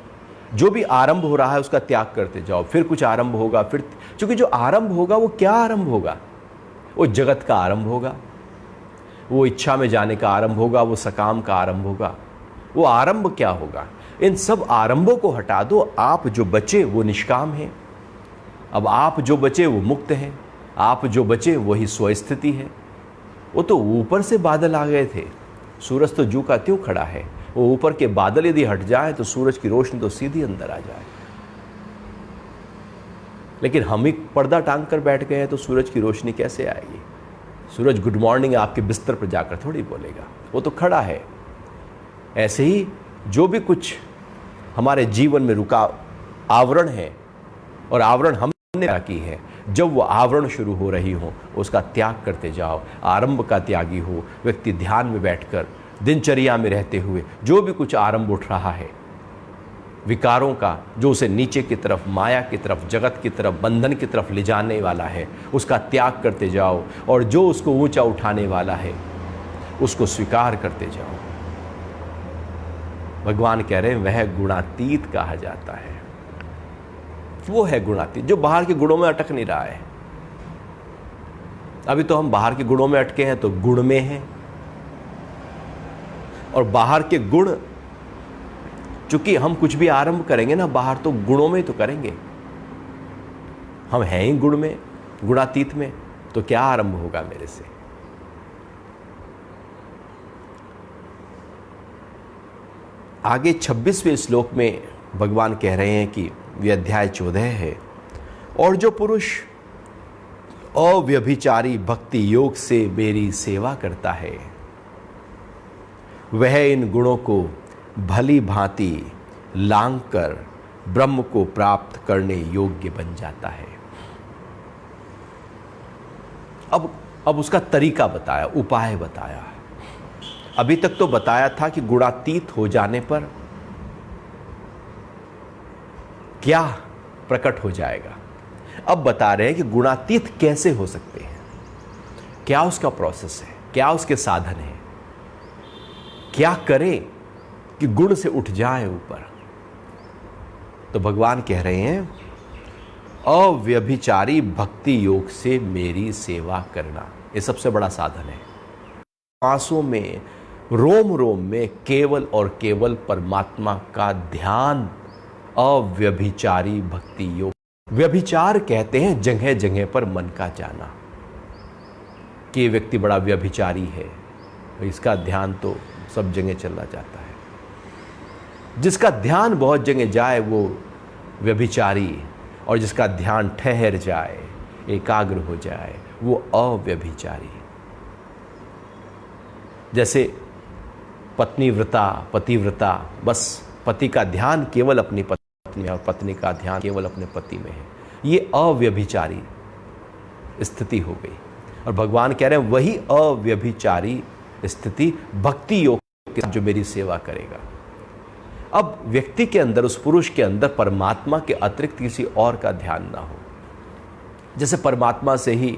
B: जो भी आरंभ हो रहा है उसका त्याग करते जाओ। फिर कुछ आरंभ होगा, फिर क्योंकि जो आरंभ होगा वो क्या आरंभ होगा? वो जगत का आरंभ होगा, वो इच्छा में जाने का आरंभ होगा, वो सकाम का आरंभ होगा। वो आरंभ क्या होगा? इन सब आरंभों को हटा दो। आप जो बचे वो निष्काम है। अब आप जो बचे वो मुक्त है। आप जो बचे वही स्वस्थिति है। वो तो ऊपर से बादल आ गए थे, सूरज तो जू का त्यों खड़ा है। वो ऊपर के बादल यदि हट जाए तो सूरज की रोशनी तो सीधी अंदर आ जाए। लेकिन हम ही पर्दा टांग कर बैठ गए हैं तो सूरज की रोशनी कैसे आएगी? सूरज गुड मॉर्निंग आपके बिस्तर पर जाकर थोड़ी बोलेगा, वो तो खड़ा है। ऐसे ही जो भी कुछ हमारे जीवन में रुका आवरण है, और आवरण हम की है। जब वो आवरण शुरू हो रही हो उसका त्याग करते जाओ। आरंभ का त्यागी हो व्यक्ति, ध्यान में बैठकर दिनचर्या में रहते हुए जो भी कुछ आरंभ उठ रहा है विकारों का, जो उसे नीचे की तरफ, माया की तरफ, जगत की तरफ, बंधन की तरफ ले जाने वाला है, उसका त्याग करते जाओ। और जो उसको ऊंचा उठाने वाला है उसको स्वीकार करते जाओ। भगवान कह रहे हैं वह गुणातीत कहा जाता है। वो है गुणातीत जो बाहर के गुणों में अटक नहीं रहा है। अभी तो हम बाहर के गुणों में अटके हैं तो गुण में हैं, और बाहर के गुण, चूंकि हम कुछ भी आरंभ करेंगे ना बाहर, तो गुणों में तो करेंगे। हम हैं ही गुण में, गुणातीत में, तो क्या आरंभ होगा मेरे से। आगे 26वें श्लोक में भगवान कह रहे हैं कि ये अध्याय 14 है, और जो पुरुष अव्यभिचारी भक्ति योग से मेरी सेवा करता है वह इन गुणों को भली भांति लांघ कर ब्रह्म को प्राप्त करने योग्य बन जाता है। अब उसका तरीका बताया, उपाय बताया। अभी तक तो बताया था कि गुणातीत हो जाने पर क्या प्रकट हो जाएगा। अब बता रहे हैं कि गुणातीत कैसे हो सकते हैं, क्या उसका प्रोसेस है, क्या उसके साधन है, क्या करें कि गुण से उठ जाए ऊपर। तो भगवान कह रहे हैं अव्यभिचारी भक्ति योग से मेरी सेवा करना, ये सबसे बड़ा साधन है। सांसों में, रोम रोम में केवल और केवल परमात्मा का ध्यान, अव्यभिचारी भक्ति योग। व्यभिचार कहते हैं जगह जगह पर मन का जाना, कि ये व्यक्ति बड़ा व्यभिचारी है, इसका ध्यान तो सब जगह चलना चाहता है। जिसका ध्यान बहुत जगह जाए वो व्यभिचारी, और जिसका ध्यान ठहर जाए, एकाग्र हो जाए, वो अव्यभिचारी। जैसे पत्नीव्रता, पतिव्रता, बस पति का ध्यान केवल अपनी पत्नी में और पत्नी का ध्यान केवल अपने पति में है, ये अव्यभिचारी स्थिति हो गई। और भगवान कह रहे हैं वही अव्यभिचारी स्थिति भक्ति योग के साथ जो मेरी सेवा करेगा। अब व्यक्ति के अंदर, उस पुरुष के अंदर परमात्मा के अतिरिक्त किसी और का ध्यान ना हो। जैसे परमात्मा से ही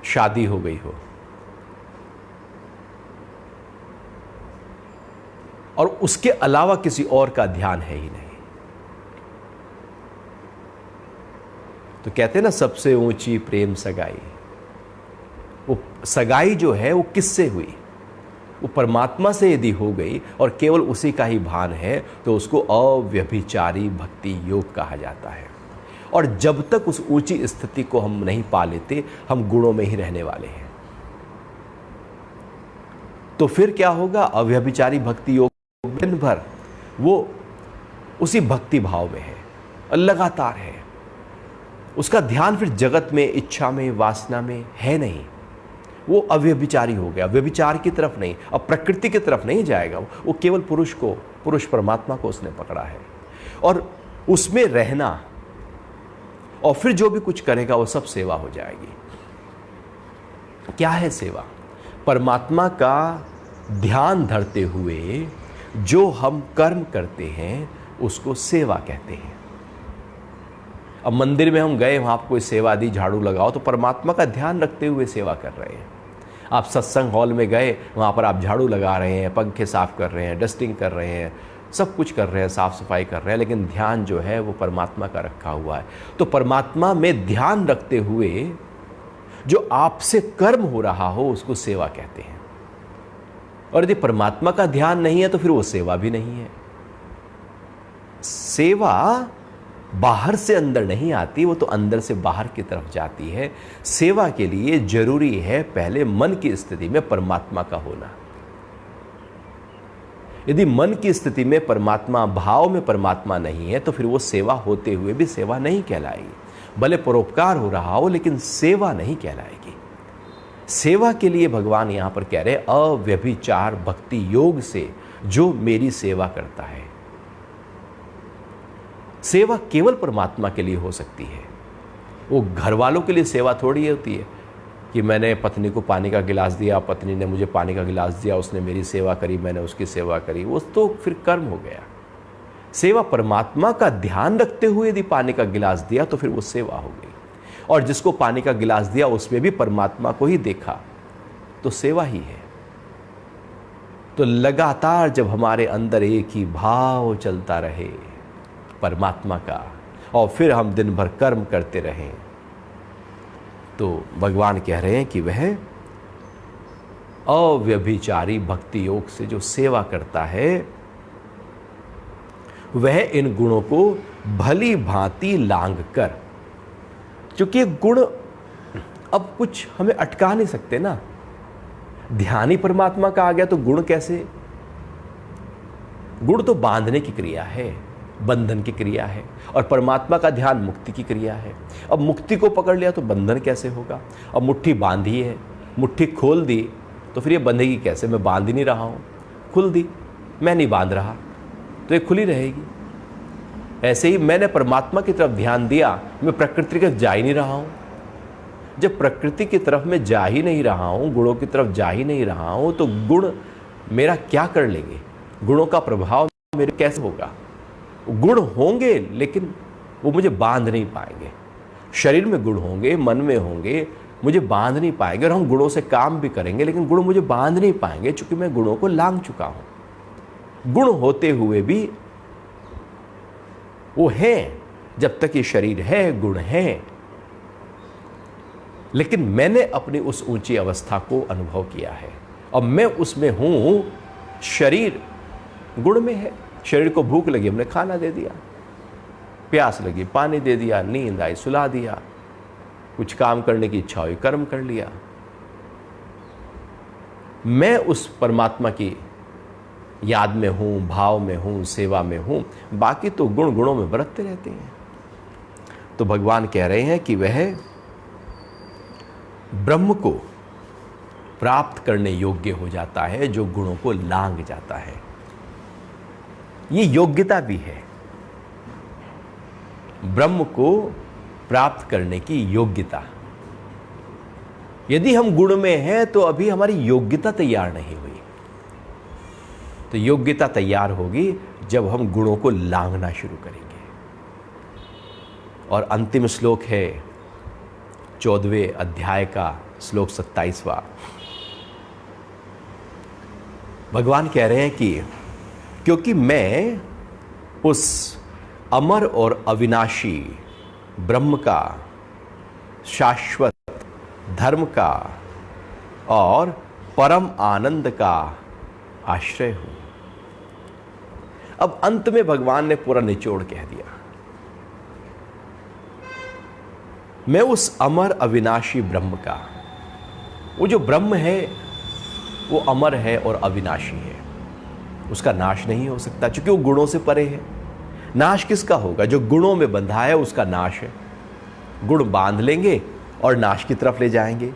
B: शादी हो गई हो और उसके अलावा किसी और का ध्यान है ही नहीं। तो कहते हैं ना सबसे ऊंची प्रेम सगाई। वो सगाई जो है वो किससे हुई? वो परमात्मा से यदि हो गई और केवल उसी का ही भान है तो उसको अव्यभिचारी भक्ति योग कहा जाता है। और जब तक उस ऊंची स्थिति को हम नहीं पा लेते, हम गुणों में ही रहने वाले हैं। तो फिर क्या होगा? अव्यभिचारी भक्ति योग दिन भर वो उसी भक्ति भाव में है, लगातार है। उसका ध्यान फिर जगत में, इच्छा में, वासना में है नहीं। वो अव्यभिचारी हो गया, व्यभिचार की तरफ नहीं, अब प्रकृति की तरफ नहीं जाएगा। वो केवल पुरुष को, पुरुष परमात्मा को उसने पकड़ा है और उसमें रहना, और फिर जो भी कुछ करेगा वो सब सेवा हो जाएगी। क्या है सेवा? परमात्मा का ध्यान धरते हुए जो हम कर्म करते हैं उसको सेवा कहते हैं। अब मंदिर में हम गए, वहाँ पर कोई सेवा दी, झाड़ू लगाओ, तो परमात्मा का ध्यान रखते हुए सेवा कर रहे हैं। आप सत्संग हॉल में गए, वहाँ पर आप झाड़ू लगा रहे हैं, पंखे साफ कर रहे हैं, डस्टिंग कर रहे हैं, सब कुछ कर रहे हैं, साफ सफाई कर रहे हैं, लेकिन ध्यान जो है वो परमात्मा का रखा हुआ है। तो परमात्मा में ध्यान रखते हुए जो आपसे कर्म हो रहा हो उसको सेवा कहते हैं। और यदि परमात्मा का ध्यान नहीं है तो फिर वो सेवा भी नहीं है। सेवा बाहर से अंदर नहीं आती, वो तो अंदर से बाहर की तरफ जाती है। सेवा के लिए जरूरी है पहले मन की स्थिति में परमात्मा का होना। यदि मन की स्थिति में परमात्मा, भाव में परमात्मा नहीं है तो फिर वो सेवा होते हुए भी सेवा नहीं कहलाएगी। भले परोपकार हो रहा हो लेकिन सेवा नहीं कहलाएगी। सेवा के लिए भगवान यहां पर कह रहे अव्यभिचार भक्ति योग से जो मेरी सेवा करता है। सेवा केवल परमात्मा के लिए हो सकती है। वो घर वालों के लिए सेवा थोड़ी होती है कि मैंने पत्नी को पानी का गिलास दिया, पत्नी ने मुझे पानी का गिलास दिया, उसने मेरी सेवा करी, मैंने उसकी सेवा करी, वो तो फिर कर्म हो गया। सेवा परमात्मा का ध्यान रखते हुए यदि पानी का गिलास दिया तो फिर वो सेवा हो गई। और जिसको पानी का गिलास दिया उसमें भी परमात्मा को ही देखा तो सेवा ही है। तो लगातार जब हमारे अंदर एक ही भाव चलता रहे परमात्मा का, और फिर हम दिन भर कर्म करते रहें, तो भगवान कह रहे हैं कि वह अव्यभिचारी भक्ति योग से जो सेवा करता है वह इन गुणों को भली भांति लांग कर, क्योंकि ये गुण अब कुछ हमें अटका नहीं सकते ना। ध्यान ही परमात्मा का आ गया तो गुण कैसे? गुण तो बांधने की क्रिया है, बंधन की क्रिया है, और परमात्मा का ध्यान मुक्ति की क्रिया है। अब मुक्ति को पकड़ लिया तो बंधन कैसे होगा? अब मुट्ठी बांधी है, मुट्ठी खोल दी तो फिर ये बंधेगी कैसे? मैं बांध ही नहीं रहा हूं, खुल दी, मैं नहीं बांध रहा तो ये खुली रहेगी। ऐसे ही मैंने परमात्मा की तरफ ध्यान दिया, मैं प्रकृति की तरफ जा ही नहीं रहा हूं। जब प्रकृति की तरफ मैं जा ही नहीं रहा हूं, गुणों की तरफ जा ही नहीं रहा हूं, तो गुण मेरा क्या कर लेंगे? गुणों का प्रभाव मेरे कैसे होगा? गुण होंगे लेकिन वो मुझे बांध नहीं पाएंगे। शरीर में गुण होंगे, मन में होंगे, मुझे बांध नहीं पाएंगे। और हम गुणों से काम भी करेंगे लेकिन गुण मुझे बांध नहीं पाएंगे, क्योंकि मैं गुणों को लांघ चुका हूं। गुण होते हुए भी वो है, जब तक ये शरीर है गुण है, लेकिन मैंने अपनी उस ऊंची अवस्था को अनुभव किया है और मैं उसमें हूं। शरीर गुण में है, शरीर को भूख लगी हमने खाना दे दिया, प्यास लगी पानी दे दिया, नींद आई सुला दिया, कुछ काम करने की इच्छा हुई कर्म कर लिया। मैं उस परमात्मा की याद में हूं, भाव में हूं, सेवा में हूं। बाकी तो गुण गुणों में बरतते रहते हैं। तो भगवान कह रहे हैं कि वह ब्रह्म को प्राप्त करने योग्य हो जाता है जो गुणों को लांघ जाता है। ये योग्यता भी है, ब्रह्म को प्राप्त करने की योग्यता। यदि हम गुण में हैं तो अभी हमारी योग्यता तैयार नहीं हुई। तो योग्यता तैयार होगी जब हम गुणों को लांघना शुरू करेंगे। और अंतिम श्लोक है 14वें अध्याय का श्लोक 27वां। भगवान कह रहे हैं कि क्योंकि मैं उस अमर और अविनाशी ब्रह्म का, शाश्वत धर्म का और परम आनंद का आश्रय हूं। अब अंत में भगवान ने पूरा निचोड़ कह दिया। मैं उस अमर अविनाशी ब्रह्म का, वो जो ब्रह्म है वो अमर है और अविनाशी है, उसका नाश नहीं हो सकता क्योंकि वो गुणों से परे है। नाश किसका होगा? जो गुणों में बंधा है उसका नाश है। गुण बांध लेंगे और नाश की तरफ ले जाएंगे,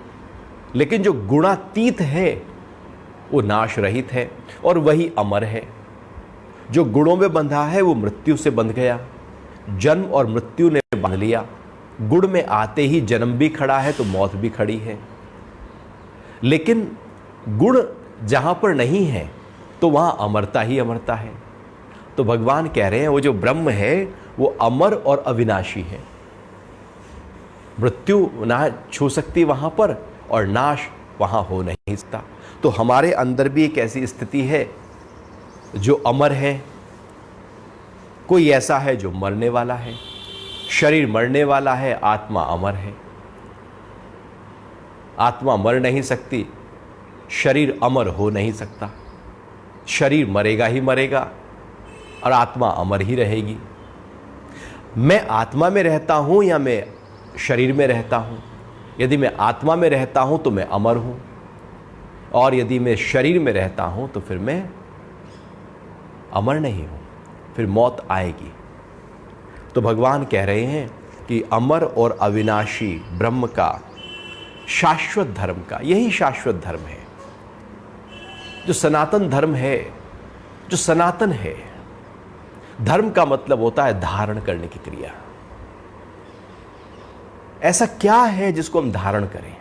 B: लेकिन जो गुणातीत है वो नाश रहित है और वही अमर है। जो गुणों में बंधा है वो मृत्यु से बंध गया, जन्म और मृत्यु ने बांध लिया। गुण में आते ही जन्म भी खड़ा है तो मौत भी खड़ी है। लेकिन गुण जहां पर नहीं है तो वहां अमरता ही अमरता है। तो भगवान कह रहे हैं वो जो ब्रह्म है वो अमर और अविनाशी है। मृत्यु ना छू सकती वहां पर और नाश वहां हो नहीं सकता। तो हमारे अंदर भी एक ऐसी स्थिति है जो अमर है, कोई ऐसा है जो मरने वाला है। शरीर मरने वाला है, आत्मा अमर है। आत्मा मर नहीं सकती, शरीर अमर हो नहीं सकता। शरीर मरेगा ही मरेगा और आत्मा अमर ही रहेगी। मैं आत्मा में रहता हूं या मैं शरीर में रहता हूं? यदि मैं आत्मा में रहता हूं तो मैं अमर हूं, और यदि मैं शरीर में रहता हूं तो फिर मैं अमर नहीं हूं, फिर मौत आएगी। तो भगवान कह रहे हैं कि अमर और अविनाशी ब्रह्म का, शाश्वत धर्म का, यही शाश्वत धर्म है, जो सनातन धर्म है, जो सनातन है, धर्म का मतलब होता है धारण करने की क्रिया। ऐसा क्या है जिसको हम धारण करें?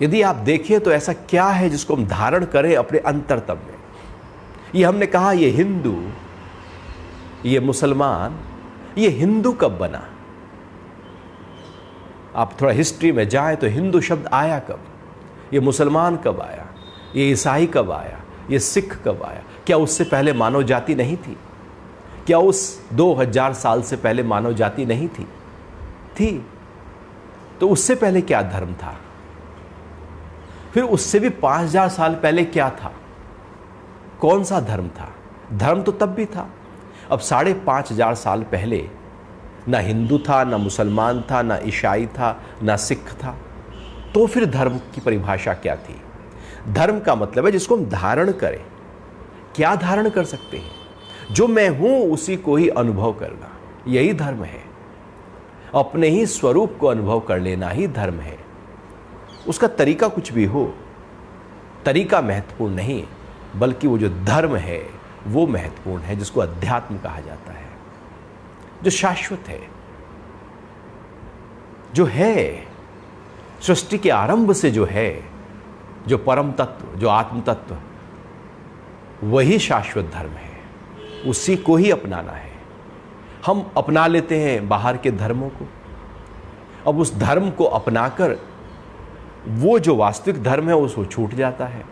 B: यदि आप देखें तो ऐसा क्या है जिसको हम धारण करें अपने अंतरतम में? ये हमने कहा ये हिंदू, ये मुसलमान, ये हिंदू कब बना? आप थोड़ा हिस्ट्री में जाएं तो हिंदू शब्द आया कब? ये मुसलमान कब आया? ये ईसाई कब आया? ये सिख कब आया? क्या उससे पहले मानव जाति नहीं थी? क्या उस 2000 साल से पहले मानव जाति नहीं थी? थी। तो उससे पहले क्या धर्म था? फिर उससे भी 5000 साल पहले क्या था? कौन सा धर्म था? धर्म तो तब भी था। अब 5500 साल पहले ना हिंदू था, ना मुसलमान था, ना ईसाई था, ना सिख था। तो फिर धर्म की परिभाषा क्या थी? धर्म का मतलब है जिसको हम धारण करें। क्या धारण कर सकते हैं? जो मैं हूं उसी को ही अनुभव करना, यही धर्म है। अपने ही स्वरूप को अनुभव कर लेना ही धर्म है। उसका तरीका कुछ भी हो, तरीका महत्वपूर्ण नहीं, बल्कि वो जो धर्म है वो महत्वपूर्ण है, जिसको अध्यात्म कहा जाता है, जो शाश्वत है, जो है सृष्टि के आरंभ से जो है, जो परम तत्व, जो आत्म तत्व, वही शाश्वत धर्म है। उसी को ही अपनाना है। हम अपना लेते हैं बाहर के धर्मों को। अब उस धर्म को अपनाकर वो जो वास्तविक धर्म है उसको छूट जाता है।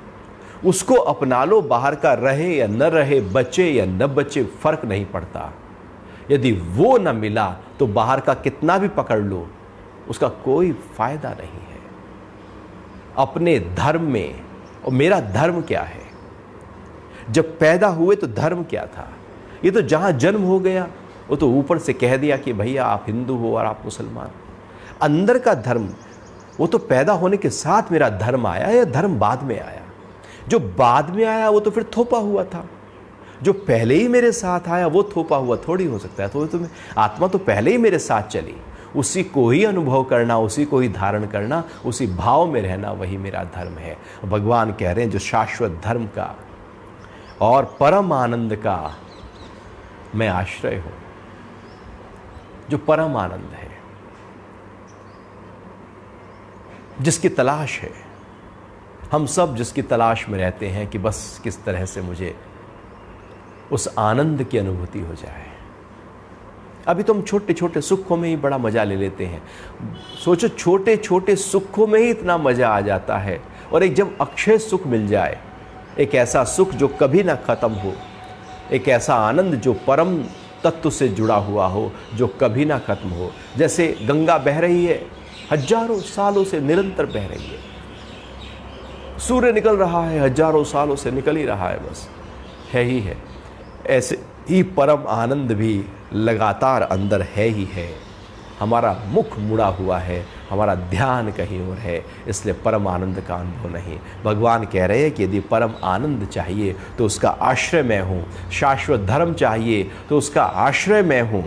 B: उसको अपना लो, बाहर का रहे या न रहे, बचे या न बचे, फर्क नहीं पड़ता। यदि वो न मिला तो बाहर का कितना भी पकड़ लो, उसका कोई फायदा नहीं है। अपने धर्म में, और मेरा धर्म क्या है? जब पैदा हुए तो धर्म क्या था? ये तो जहां जन्म हो गया वो तो ऊपर से कह दिया कि भैया आप हिंदू हो और आप मुसलमान। अंदर का धर्म वो तो पैदा होने के साथ मेरा धर्म आया, या धर्म बाद में आया? जो बाद में आया वो तो फिर थोपा हुआ था। जो पहले ही मेरे साथ आया वो थोपा हुआ थोड़ी हो सकता है। तो आत्मा तो पहले ही मेरे साथ चली। उसी को ही अनुभव करना, उसी को ही धारण करना, उसी भाव में रहना, वही मेरा धर्म है। भगवान कह रहे हैं जो शाश्वत धर्म का और परम आनंद का मैं आश्रय हूं, जो परम आनंद है, जिसकी तलाश है। हम सब जिसकी तलाश में रहते हैं कि बस किस तरह से मुझे उस आनंद की अनुभूति हो जाए। अभी तो हम छोटे छोटे सुखों में ही बड़ा मजा ले लेते हैं। सोचो, छोटे छोटे सुखों में ही इतना मजा आ जाता है, और एक जब अक्षय सुख मिल जाए, एक ऐसा सुख जो कभी ना खत्म हो, एक ऐसा आनंद जो परम तत्व से जुड़ा हुआ हो, जो कभी ना खत्म हो। जैसे गंगा बह रही है, हजारों सालों से निरंतर बह रही है। सूर्य निकल रहा है, हजारों सालों से निकल ही रहा है, बस है ही है। ऐसे ही परम आनंद भी लगातार अंदर है ही है। हमारा मुख मुड़ा हुआ है, हमारा ध्यान कहीं और है, इसलिए परम आनंद का अनुभव नहीं। भगवान कह रहे हैं कि यदि परम आनंद चाहिए तो उसका आश्रय मैं हूँ, शाश्वत धर्म चाहिए तो उसका आश्रय मैं हूँ,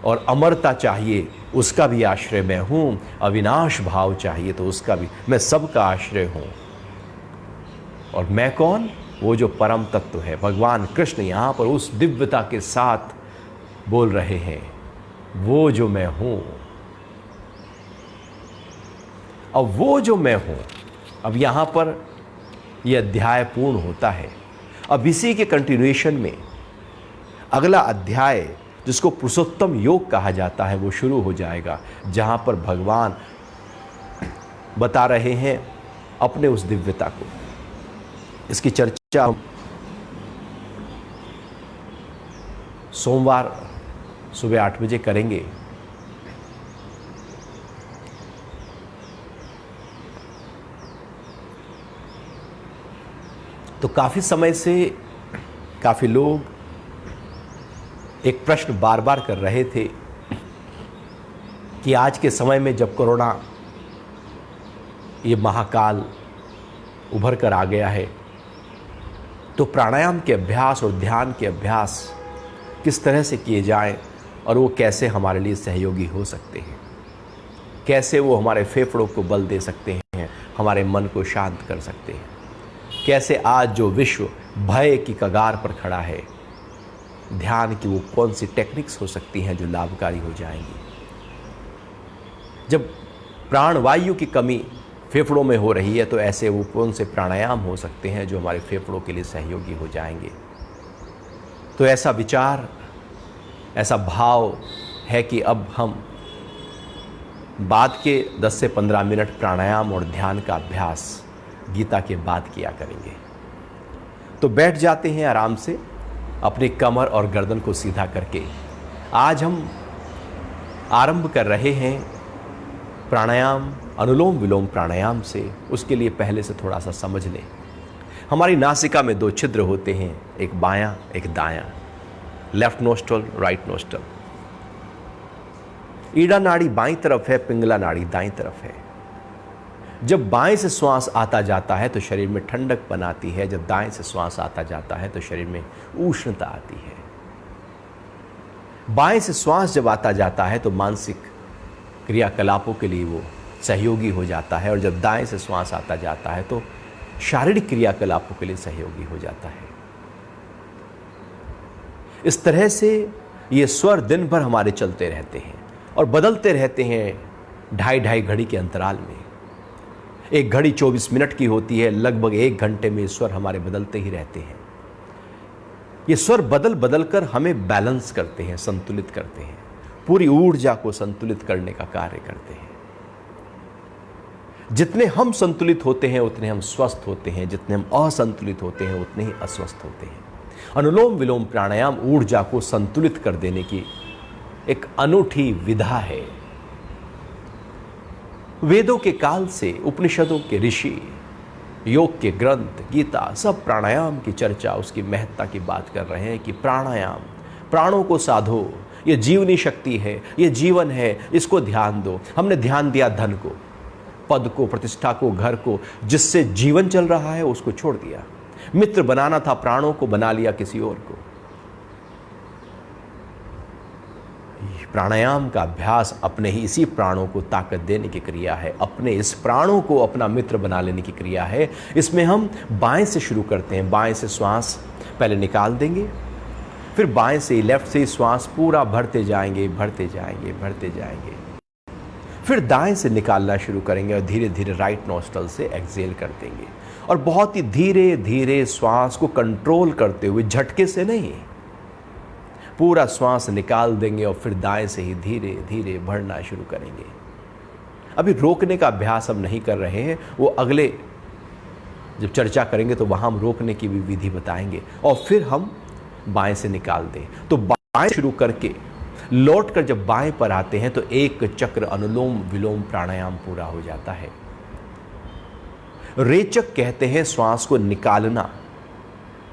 B: और अमरता चाहिए उसका भी आश्रय मैं हूँ, अविनाश भाव चाहिए तो उसका भी, मैं सबका आश्रय हूँ। और मैं कौन? वो जो परम तत्व है। भगवान कृष्ण यहाँ पर उस दिव्यता के साथ बोल रहे हैं, वो जो मैं हूं। अब वो जो मैं हूं, अब यहां पर यह अध्याय पूर्ण होता है। अब इसी के कंटिन्यूएशन में अगला अध्याय, जिसको पुरुषोत्तम योग कहा जाता है, वो शुरू हो जाएगा, जहां पर भगवान बता रहे हैं अपने उस दिव्यता को। इसकी चर्चा हम सोमवार सुबह 8 बजे करेंगे। तो काफ़ी समय से काफ़ी लोग एक प्रश्न बार बार कर रहे थे कि आज के समय में जब कोरोना ये महाकाल उभर कर आ गया है, तो प्राणायाम के अभ्यास और ध्यान के अभ्यास किस तरह से किए जाएं और वो कैसे हमारे लिए सहयोगी हो सकते हैं, कैसे वो हमारे फेफड़ों को बल दे सकते हैं, हमारे मन को शांत कर सकते हैं। कैसे आज जो विश्व भय की कगार पर खड़ा है, ध्यान की वो कौन सी टेक्निक्स हो सकती हैं जो लाभकारी हो जाएंगी। जब प्राणवायु की कमी फेफड़ों में हो रही है तो ऐसे वो कौन से प्राणायाम हो सकते हैं जो हमारे फेफड़ों के लिए सहयोगी हो जाएंगे। तो ऐसा विचार, ऐसा भाव है कि अब हम बाद के 10 से 15 मिनट प्राणायाम और ध्यान का अभ्यास गीता के बाद किया करेंगे। तो बैठ जाते हैं आराम से, अपनी कमर और गर्दन को सीधा करके। आज हम आरंभ कर रहे हैं प्राणायाम, अनुलोम विलोम प्राणायाम से। उसके लिए पहले से थोड़ा सा समझ लें। हमारी नासिका में 2 छिद्र होते हैं, एक बायां एक दायां, left nostril right nostril. Ida नाड़ी बाईं तरफ है, पिंगला नाड़ी दाईं तरफ है। जब बाएं से श्वास आता जाता है तो शरीर में ठंडक बनाती है, जब दाएं से श्वास आता जाता है तो शरीर में उष्णता आती है। बाएं से श्वास जब आता जाता है तो मानसिक क्रियाकलापों के लिए वो सहयोगी हो जाता है, और जब दाएं से श्वास आता जाता है तो शारीरिक क्रियाकलापों के लिए सहयोगी हो जाता है। इस तरह से ये स्वर दिन भर हमारे चलते रहते हैं और बदलते रहते हैं 2.5 घड़ी के अंतराल में। एक घड़ी 24 मिनट की होती है, लगभग 1 घंटे में स्वर हमारे बदलते ही रहते हैं। ये स्वर बदल बदल कर हमें बैलेंस करते हैं, संतुलित करते हैं, पूरी ऊर्जा को संतुलित करने का कार्य करते हैं। जितने हम संतुलित होते हैं उतने हम स्वस्थ होते हैं, जितने हम असंतुलित होते हैं उतने ही अस्वस्थ होते हैं। अनुलोम विलोम प्राणायाम ऊर्जा को संतुलित कर देने की एक अनूठी विधा है। वेदों के काल से उपनिषदों के ऋषि, योग के ग्रंथ, गीता, सब प्राणायाम की चर्चा, उसकी महत्ता की बात कर रहे हैं कि प्राणायाम, प्राणों को साधो, ये जीवनी शक्ति है, ये जीवन है, इसको ध्यान दो। हमने ध्यान दिया धन को, पद को, प्रतिष्ठा को, घर को, जिससे जीवन चल रहा है उसको छोड़ दिया। मित्र बनाना था, प्राणों को बना लिया किसी और को। प्राणायाम का अभ्यास अपने ही इसी प्राणों को ताकत देने की क्रिया है, अपने इस प्राणों को अपना मित्र बना लेने की क्रिया है। इसमें हम बाएं से शुरू करते हैं। बाएं से श्वास पहले निकाल देंगे, फिर बाएं से लेफ्ट से श्वास पूरा भरते जाएंगे, भरते जाएंगे, भरते जाएंगे। फिर दाएं से निकालना शुरू करेंगे और धीरे धीरे राइट नोस्ट्रल से एक्सहेल कर देंगे, और बहुत ही धीरे धीरे श्वास को कंट्रोल करते हुए, झटके से नहीं, पूरा श्वास निकाल देंगे और फिर दाएं से ही धीरे धीरे भरना शुरू करेंगे। अभी रोकने का अभ्यास हम नहीं कर रहे हैं, वो अगले जब चर्चा करेंगे तो वहां हम रोकने की भी विधि बताएंगे, और फिर हम बाएं से निकाल दें। तो बाएं शुरू करके लौटकर जब बाएं पर आते हैं तो एक चक्र अनुलोम विलोम प्राणायाम पूरा हो जाता है। रेचक कहते हैं श्वास को निकालना,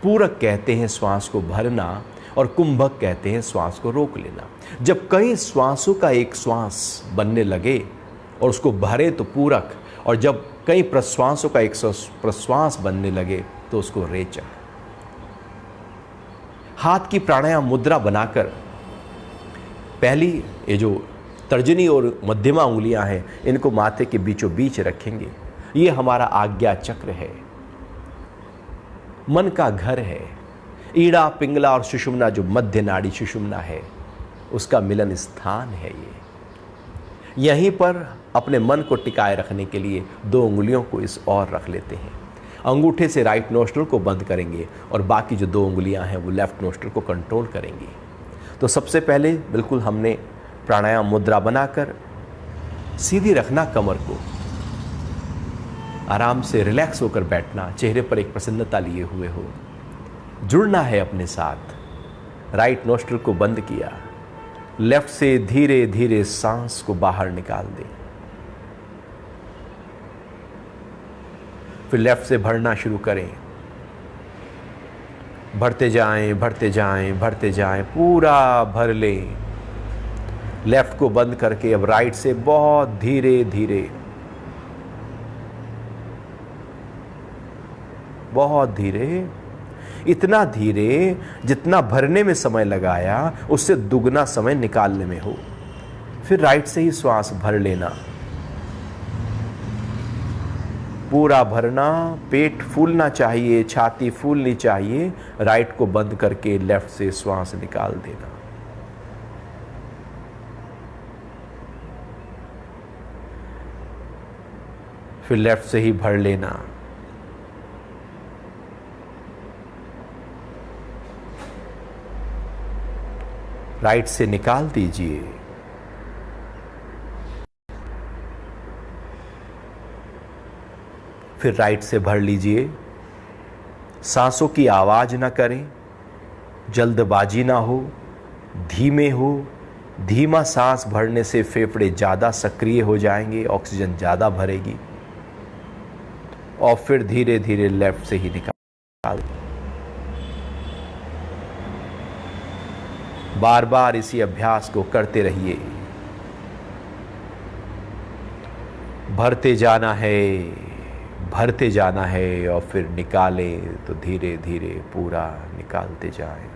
B: पूरक कहते हैं श्वास को भरना, और कुंभक कहते हैं श्वास को रोक लेना। जब कई श्वासों का एक श्वास बनने लगे और उसको भरे तो पूरक, और जब कई प्रश्वासों का एक प्रश्वास बनने लगे तो उसको रेचक। हाथ की प्राणायाम मुद्रा बनाकर पहली ये जो तर्जनी और मध्यमा उंगलियां हैं इनको माथे के बीचों बीच रखेंगे। ये हमारा आज्ञा चक्र है, मन का घर है। ईड़ा, पिंगला और सुषुम्ना जो मध्य नाड़ी सुषुम्ना है उसका मिलन स्थान है। ये यहीं पर अपने मन को टिकाए रखने के लिए 2 उंगलियों को इस ओर रख लेते हैं। अंगूठे से राइट नोस्ट्रल को बंद करेंगे और बाकी जो 2 उंगलियां हैं वो लेफ्ट नोस्ट्रल को कंट्रोल करेंगी। तो सबसे पहले बिल्कुल हमने प्राणायाम मुद्रा बनाकर सीधी रखना, कमर को आराम से रिलैक्स होकर बैठना, चेहरे पर एक प्रसन्नता लिए हुए हो, जुड़ना है अपने साथ। राइट नोस्ट्रल को बंद किया, लेफ्ट से धीरे धीरे सांस को बाहर निकाल दें, फिर लेफ्ट से भरना शुरू करें। भरते जाएं, भरते जाएं, भरते जाएं, पूरा भर लें। लेफ्ट को बंद करके अब राइट से बहुत धीरे धीरे, बहुत धीरे, इतना धीरे जितना भरने में समय लगाया उससे दुगना समय निकालने में हो। फिर राइट से ही श्वास भर लेना, पूरा भरना, पेट फूलना चाहिए, छाती फूलनी चाहिए। राइट को बंद करके लेफ्ट से श्वास निकाल देना। फिर लेफ्ट से ही भर लेना। राइट से निकाल दीजिए। फिर राइट से भर लीजिए। सांसों की आवाज ना करें, जल्दबाजी ना हो, धीमे हो। धीमा सांस भरने से फेफड़े ज़्यादा सक्रिय हो जाएंगे, ऑक्सीजन ज़्यादा भरेगी। और फिर धीरे धीरे लेफ्ट से ही निकाल। बार बार इसी अभ्यास को करते रहिए। भरते जाना है, भरते जाना है और फिर निकालें तो धीरे धीरे पूरा निकालते जाएं।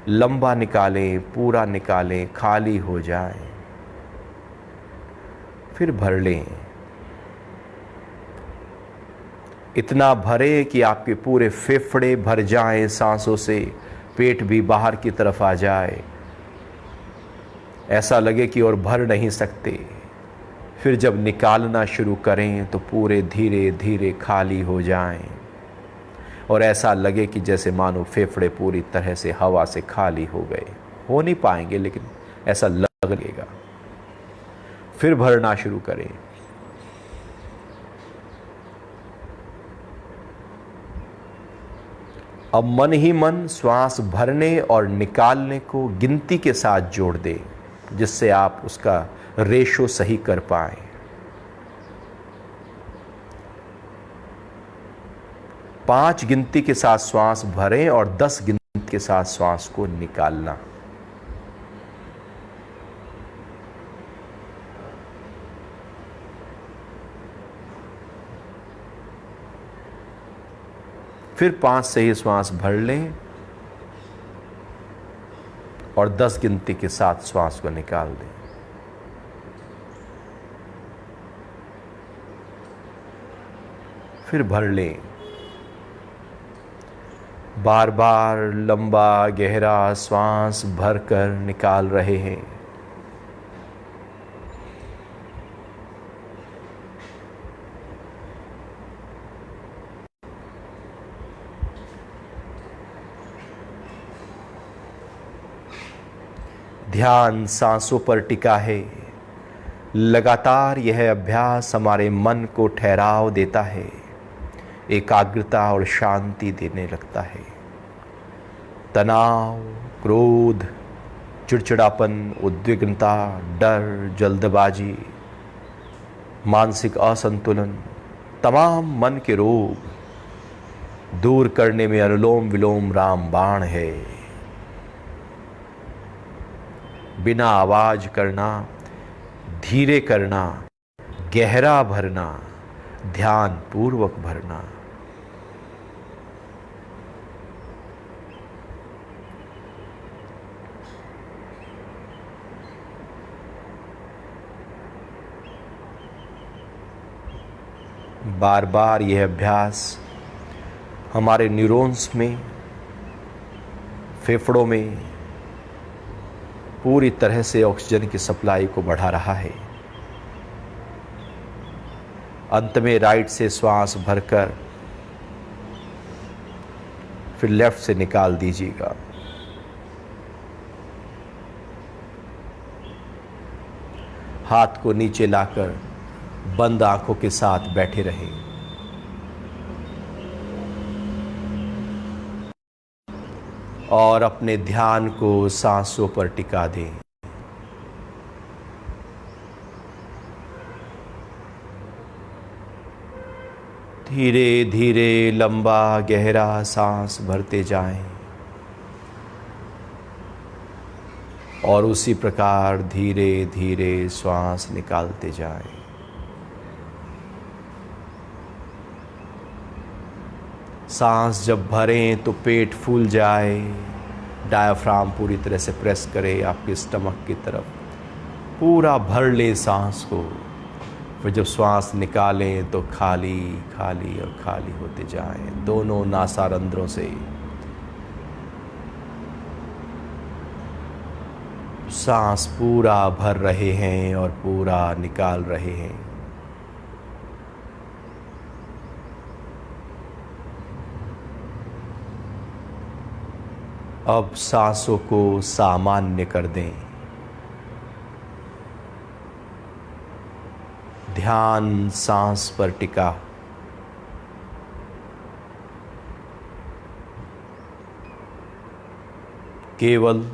B: लंबा निकालें, पूरा निकालें, खाली हो जाए। फिर भर लें। इतना भरे कि आपके पूरे फेफड़े भर जाएं सांसों से, पेट भी बाहर की तरफ आ जाए, ऐसा लगे कि और भर नहीं सकते। फिर जब निकालना शुरू करें तो पूरे धीरे धीरे खाली हो जाएं और ऐसा लगे कि जैसे मानो फेफड़े पूरी तरह से हवा से खाली हो गए। हो नहीं पाएंगे लेकिन ऐसा लगेगा। फिर भरना शुरू करें। अब मन ही मन श्वास भरने और निकालने को गिनती के साथ जोड़ दें, जिससे आप उसका रेशो सही कर पाएं। 5 गिनती के साथ श्वास भरें और 10 गिनती के साथ श्वास को निकालना। फिर 5 से ही श्वास भर लें और 10 गिनती के साथ श्वास को निकाल दें। फिर भर लें। बार बार लंबा गहरा श्वास भरकर निकाल रहे हैं। ध्यान सांसों पर टिका है। लगातार यह अभ्यास हमारे मन को ठहराव देता है, एकाग्रता और शांति देने लगता है। तनाव, क्रोध, चिड़चिड़ापन, उद्विग्नता, डर, जल्दबाजी, मानसिक असंतुलन, तमाम मन के रोग दूर करने में अनुलोम विलोम रामबाण है। बिना आवाज करना, धीरे करना, गहरा भरना, ध्यान पूर्वक भरना। बार बार यह अभ्यास हमारे न्यूरॉन्स में, फेफड़ों में पूरी तरह से ऑक्सीजन की सप्लाई को बढ़ा रहा है। अंत में राइट से श्वास भरकर फिर लेफ्ट से निकाल दीजिएगा। हाथ को नीचे लाकर बंद आंखों के साथ बैठे रहें। और अपने ध्यान को सांसों पर टिका दें। धीरे धीरे लंबा गहरा सांस भरते जाएं और उसी प्रकार धीरे धीरे श्वास निकालते जाएं। सांस जब भरें तो पेट फूल जाए, डायफ्राम पूरी तरह से प्रेस करे आपके स्टमक की तरफ। पूरा भर ले सांस को, फिर जब श्वास निकालें तो खाली खाली और खाली होते जाएं, दोनों नासारंध्रों से। सांस पूरा भर रहे हैं और पूरा निकाल रहे हैं। अब सांसों को सामान्य कर दें। ध्यान सांस पर टिका। केवल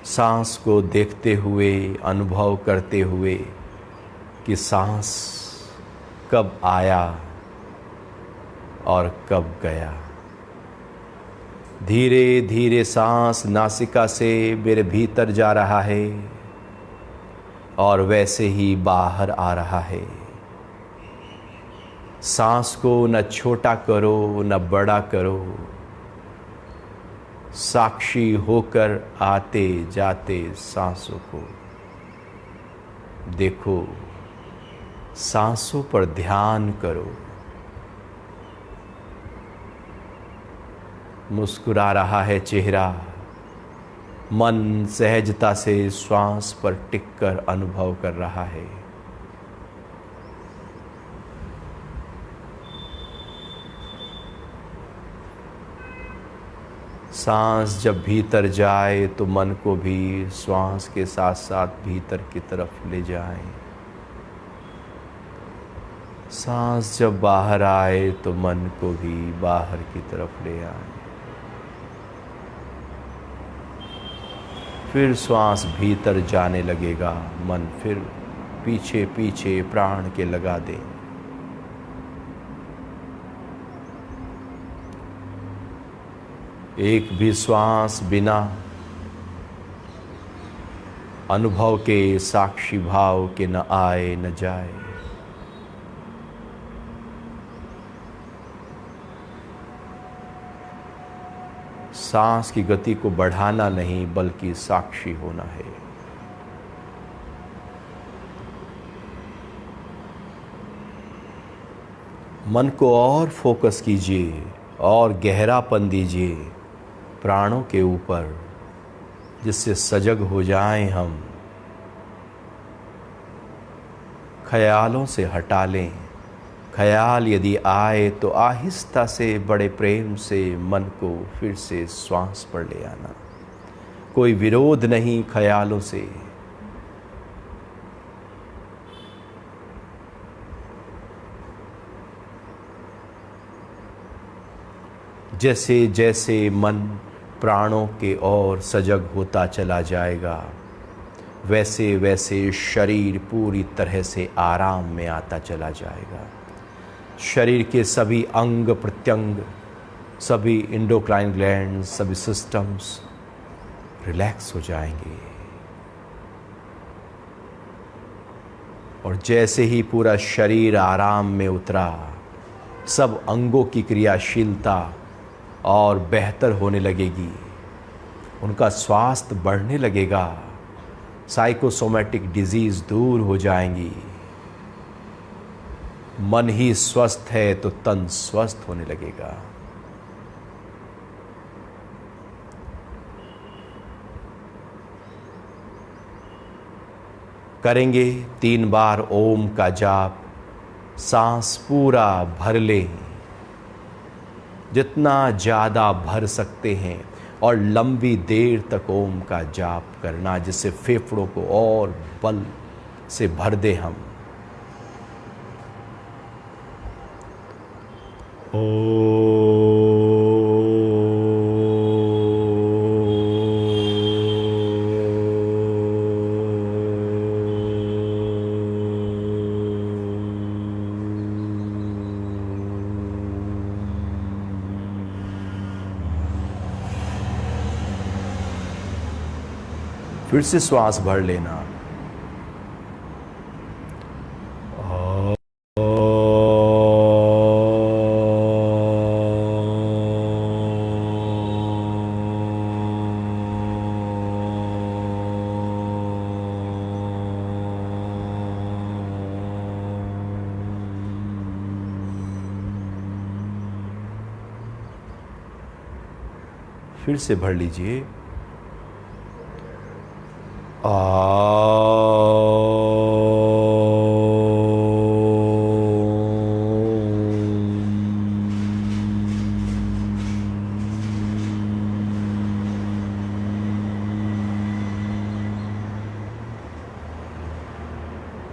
B: सांस को देखते हुए, अनुभव करते हुए कि सांस कब आया और कब गया। धीरे धीरे सांस नासिका से मेरे भीतर जा रहा है और वैसे ही बाहर आ रहा है। सांस को न छोटा करो न बड़ा करो, साक्षी होकर आते जाते सांसों को देखो, सांसों पर ध्यान करो। मुस्कुरा रहा है चेहरा, मन सहजता से श्वास पर टिककर अनुभव कर रहा है। सांस जब भीतर जाए तो मन को भी श्वास के साथ साथ भीतर की तरफ ले जाए। सांस जब बाहर आए तो मन को भी बाहर की तरफ ले आए। फिर श्वास भीतर जाने लगेगा, मन फिर पीछे पीछे प्राण के लगा दे। एक भी श्वास बिना अनुभव के, साक्षी भाव के न आए न जाए। सांस की गति को बढ़ाना नहीं बल्कि साक्षी होना है। मन को और फोकस कीजिए और गहरापन दीजिए प्राणों के ऊपर, जिससे सजग हो जाएं हम। ख्यालों से हटा लें। ख्याल यदि आए तो आहिस्ता से बड़े प्रेम से मन को फिर से श्वास पर ले आना। कोई विरोध नहीं ख्यालों से। जैसे जैसे मन प्राणों के ओर सजग होता चला जाएगा, वैसे वैसे शरीर पूरी तरह से आराम में आता चला जाएगा। शरीर के सभी अंग प्रत्यंग, सभी एंडोक्राइन ग्लैंड, सभी सिस्टम्स रिलैक्स हो जाएंगे। और जैसे ही पूरा शरीर आराम में उतरा, सब अंगों की क्रियाशीलता और बेहतर होने लगेगी, उनका स्वास्थ्य बढ़ने लगेगा, साइकोसोमैटिक डिजीज दूर हो जाएंगी। मन ही स्वस्थ है तो तन स्वस्थ होने लगेगा। करेंगे 3 बार ओम का जाप। सांस पूरा भर लें, जितना ज़्यादा भर सकते हैं, और लंबी देर तक ओम का जाप करना, जिससे फेफड़ों को और बल से भर दे हम। फिर से श्वास भर लेना। फिर से भर लीजिए।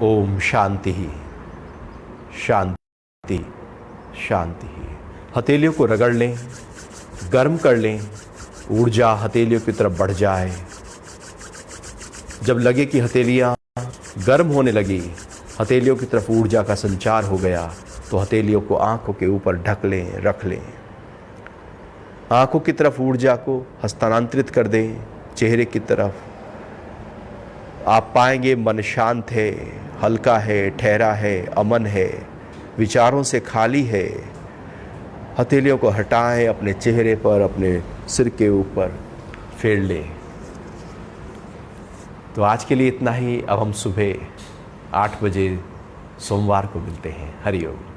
B: ओम शांति ही शांति शांति ही। हथेलियों को रगड़ लें, गर्म कर लें, ऊर्जा हथेलियों की तरफ बढ़ जाए। जब लगे कि हथेलियां गर्म होने लगी, हथेलियों की तरफ ऊर्जा का संचार हो गया, तो हथेलियों को आंखों के ऊपर ढक लें, रख लें। आंखों की तरफ ऊर्जा को हस्तांतरित कर दें, चेहरे की तरफ। आप पाएंगे मन शांत है, हल्का है, ठहरा है, अमन है, विचारों से खाली है। हथेलियों को हटाएं, अपने चेहरे पर, अपने सिर के ऊपर फेर लें। तो आज के लिए इतना ही। अब हम सुबह 8 बजे सोमवार को मिलते हैं। हरि ओम।